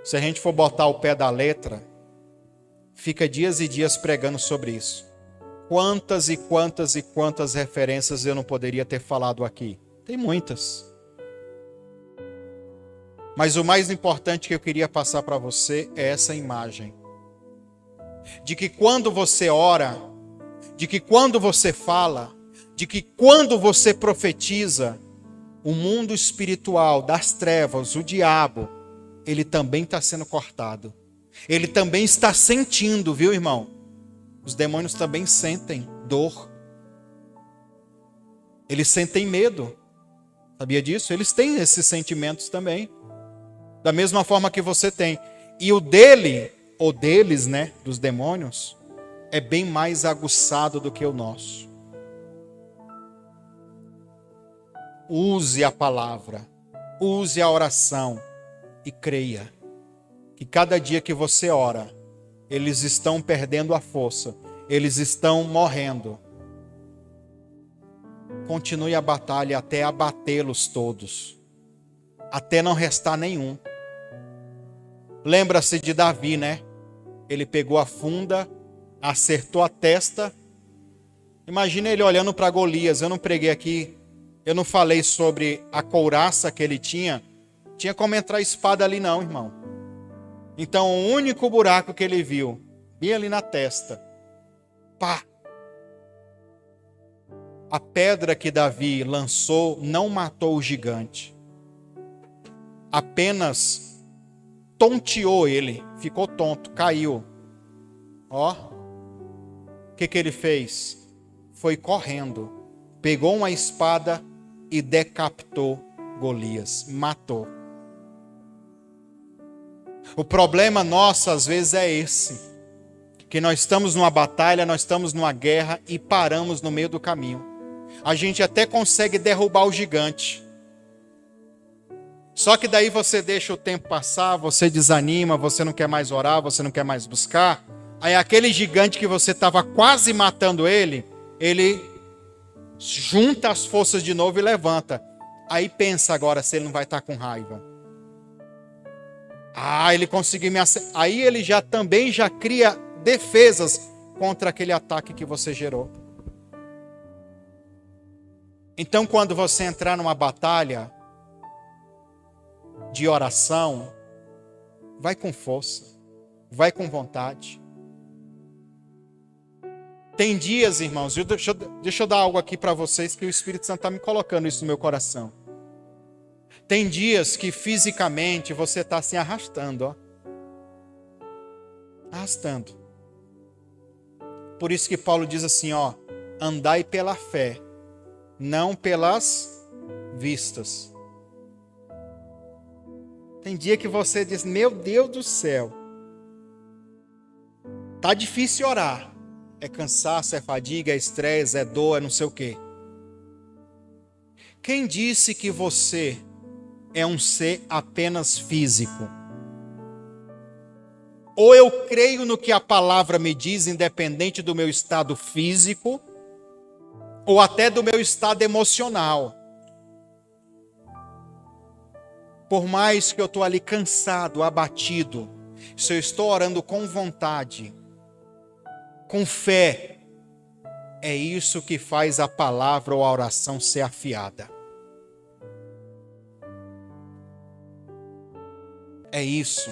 se a gente for botar o pé da letra, fica dias e dias pregando sobre isso. Quantas e quantas e quantas referências eu não poderia ter falado aqui? Tem muitas. Mas o mais importante que eu queria passar para você é essa imagem. de que quando você ora, de que quando você fala, de que quando você profetiza, o mundo espiritual das trevas, o diabo, ele também está sendo cortado. Ele também está sentindo, viu, irmão? Os demônios também sentem dor. Eles sentem medo. Sabia disso? Eles têm esses sentimentos também. Da mesma forma que você tem. E o dele, ou deles, né, dos demônios, é bem mais aguçado do que o nosso. Use a palavra, use a oração e creia que cada dia que você ora, eles estão perdendo a força, eles estão morrendo. Continue a batalha até abatê-los todos, até não restar nenhum. Lembra-se de Davi, né? Ele pegou a funda, acertou a testa. Imagina ele olhando para Golias. Eu não preguei aqui, eu não falei sobre a couraça que ele tinha. Tinha como entrar espada ali não, irmão. Então o único buraco que ele viu, bem ali na testa. Pá! A pedra que Davi lançou não matou o gigante. Apenas tonteou ele. Ficou tonto, caiu. Ó. O que ele fez? Foi correndo. Pegou uma espada e decapitou Golias. Matou. O problema nosso às vezes é esse. Que nós estamos numa batalha, nós estamos numa guerra e paramos no meio do caminho. A gente até consegue derrubar o gigante. Só que daí você deixa o tempo passar, você desanima, você não quer mais orar, você não quer mais buscar. Aí aquele gigante que você estava quase matando ele junta as forças de novo e levanta. Aí pensa agora se ele não vai estar com raiva. Ele conseguiu me acertar. Aí ele também já cria defesas contra aquele ataque que você gerou. Então, quando você entrar numa batalha de oração, vai com força, vai com vontade. Tem dias, irmãos, deixa eu dar algo aqui para vocês que o Espírito Santo está me colocando isso no meu coração. Tem dias que fisicamente você está assim arrastando, ó. Arrastando. Por isso que Paulo diz assim, ó, andai pela fé, não pelas vistas. Tem dia que você diz, meu Deus do céu, tá difícil orar. É cansaço, é fadiga, é estresse, é dor, é não sei o quê. Quem disse que você é um ser apenas físico? Ou eu creio no que a palavra me diz, independente do meu estado físico, ou até do meu estado emocional. Por mais que eu estou ali cansado, abatido, se eu estou orando com vontade, com fé, é isso que faz a palavra ou a oração ser afiada. É isso.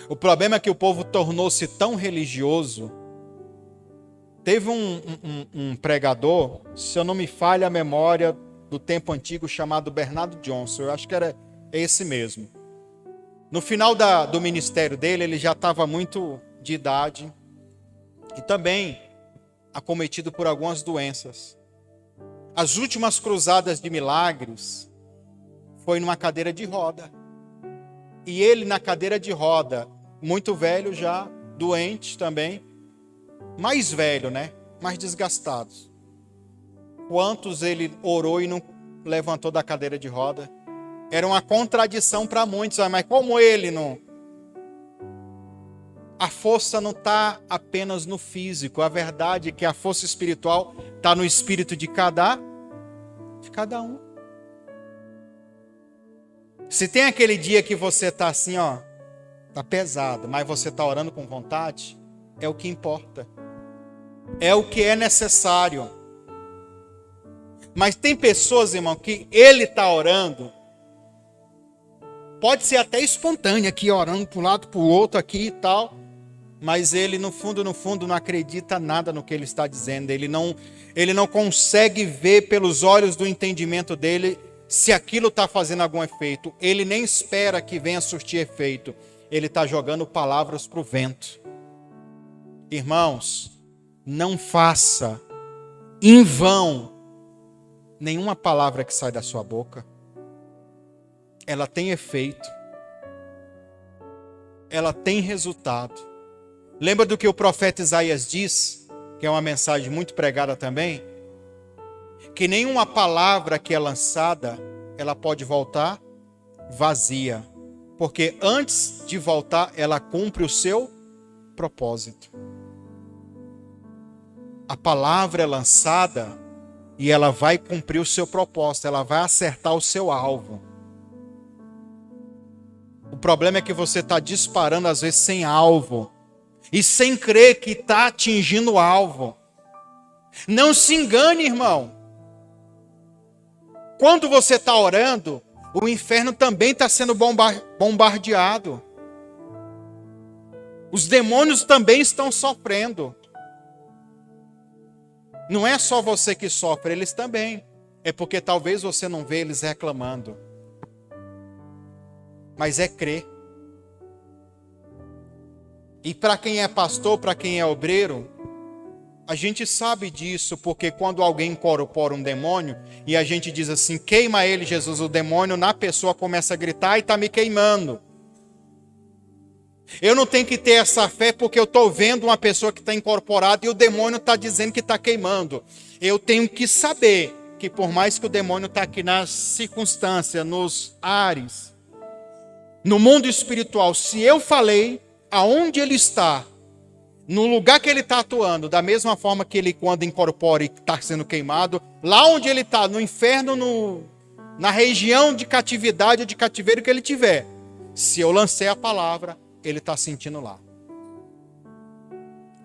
O problema é que o povo tornou-se tão religioso. Teve um pregador, se eu não me falha a memória, do tempo antigo, chamado Bernardo Johnson. Eu acho que era esse mesmo. No final do ministério dele, ele já estava muito de idade e também acometido por algumas doenças. As últimas cruzadas de milagres foi numa cadeira de roda. E ele na cadeira de roda, muito velho já, doente também, mais velho, né? Mais desgastados. Quantos ele orou e não levantou da cadeira de roda? Era uma contradição para muitos, mas como ele não? A força não está apenas no físico. A verdade é que a força espiritual está no espírito de cada um. Se tem aquele dia que você está assim, ó, está pesado, mas você está orando com vontade, é o que importa. É o que é necessário. Mas tem pessoas, irmão, que ele está orando, pode ser até espontâneo aqui, orando para um lado, para o outro aqui e tal, mas ele no fundo não acredita nada no que ele está dizendo. Ele não consegue ver pelos olhos do entendimento dele se aquilo está fazendo algum efeito. Ele nem espera que venha surtir efeito. Ele está jogando palavras para o vento. Irmãos, não faça em vão nenhuma palavra que sai da sua boca. Ela tem efeito. Ela tem resultado. Lembra do que o profeta Isaías diz, que é uma mensagem muito pregada também? Que nenhuma palavra que é lançada, ela pode voltar vazia. Porque antes de voltar, ela cumpre o seu propósito. A palavra é lançada e ela vai cumprir o seu propósito, ela vai acertar o seu alvo. O problema é que você está disparando às vezes sem alvo e sem crer que está atingindo o alvo. Não se engane, irmão. Quando você está orando, o inferno também está sendo bombardeado. Os demônios também estão sofrendo. Não é só você que sofre, eles também. É porque talvez você não vê eles reclamando. Mas é crer. E para quem é pastor, para quem é obreiro, a gente sabe disso, porque quando alguém incorpora um demônio e a gente diz assim, queima ele, Jesus, o demônio na pessoa começa a gritar e está me queimando. Eu não tenho que ter essa fé porque eu estou vendo uma pessoa que está incorporada e o demônio está dizendo que está queimando. Eu tenho que saber que por mais que o demônio está aqui nas circunstâncias, nos ares, no mundo espiritual, se eu falei aonde ele está, no lugar que ele está atuando, da mesma forma que ele quando incorpora e está sendo queimado, lá onde ele está, no inferno, na região de catividade, de cativeiro que ele tiver, se eu lancei a palavra, ele está sentindo lá.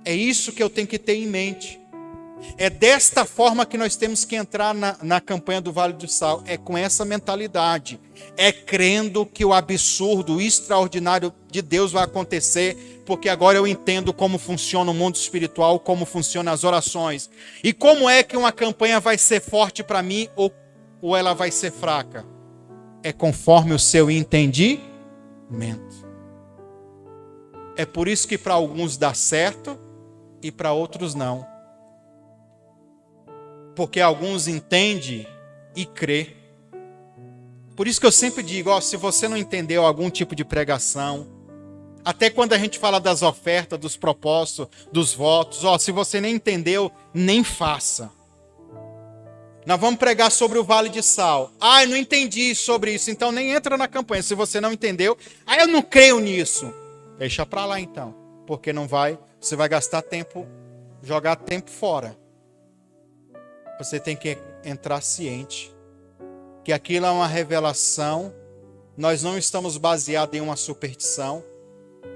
É isso que eu tenho que ter em mente. É desta forma que nós temos que entrar na campanha do Vale do Sal. É com essa mentalidade. É crendo que o absurdo, o extraordinário de Deus vai acontecer, porque agora eu entendo como funciona o mundo espiritual, como funcionam as orações. E como é que uma campanha vai ser forte para mim ou ela vai ser fraca? É conforme o seu entendimento. É por isso que para alguns dá certo e para outros não. Porque alguns entendem e crê. Por isso que eu sempre digo, se você não entendeu algum tipo de pregação, até quando a gente fala das ofertas, dos propósitos, dos votos, se você nem entendeu, nem faça. Nós vamos pregar sobre o Vale de Sal. Eu não entendi sobre isso, então nem entra na campanha. Se você não entendeu, eu não creio nisso. Deixa para lá então, porque você vai gastar tempo, jogar tempo fora. Você tem que entrar ciente que aquilo é uma revelação, nós não estamos baseados em uma superstição,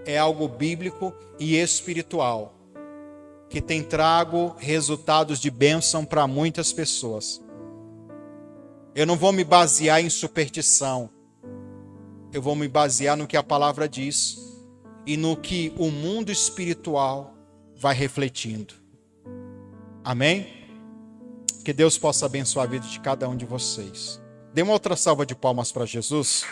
é algo bíblico e espiritual, que tem trago resultados de bênção para muitas pessoas. Eu não vou me basear em superstição, eu vou me basear no que a palavra diz e no que o mundo espiritual vai refletindo. Amém? Que Deus possa abençoar a vida de cada um de vocês. Dê uma outra salva de palmas para Jesus.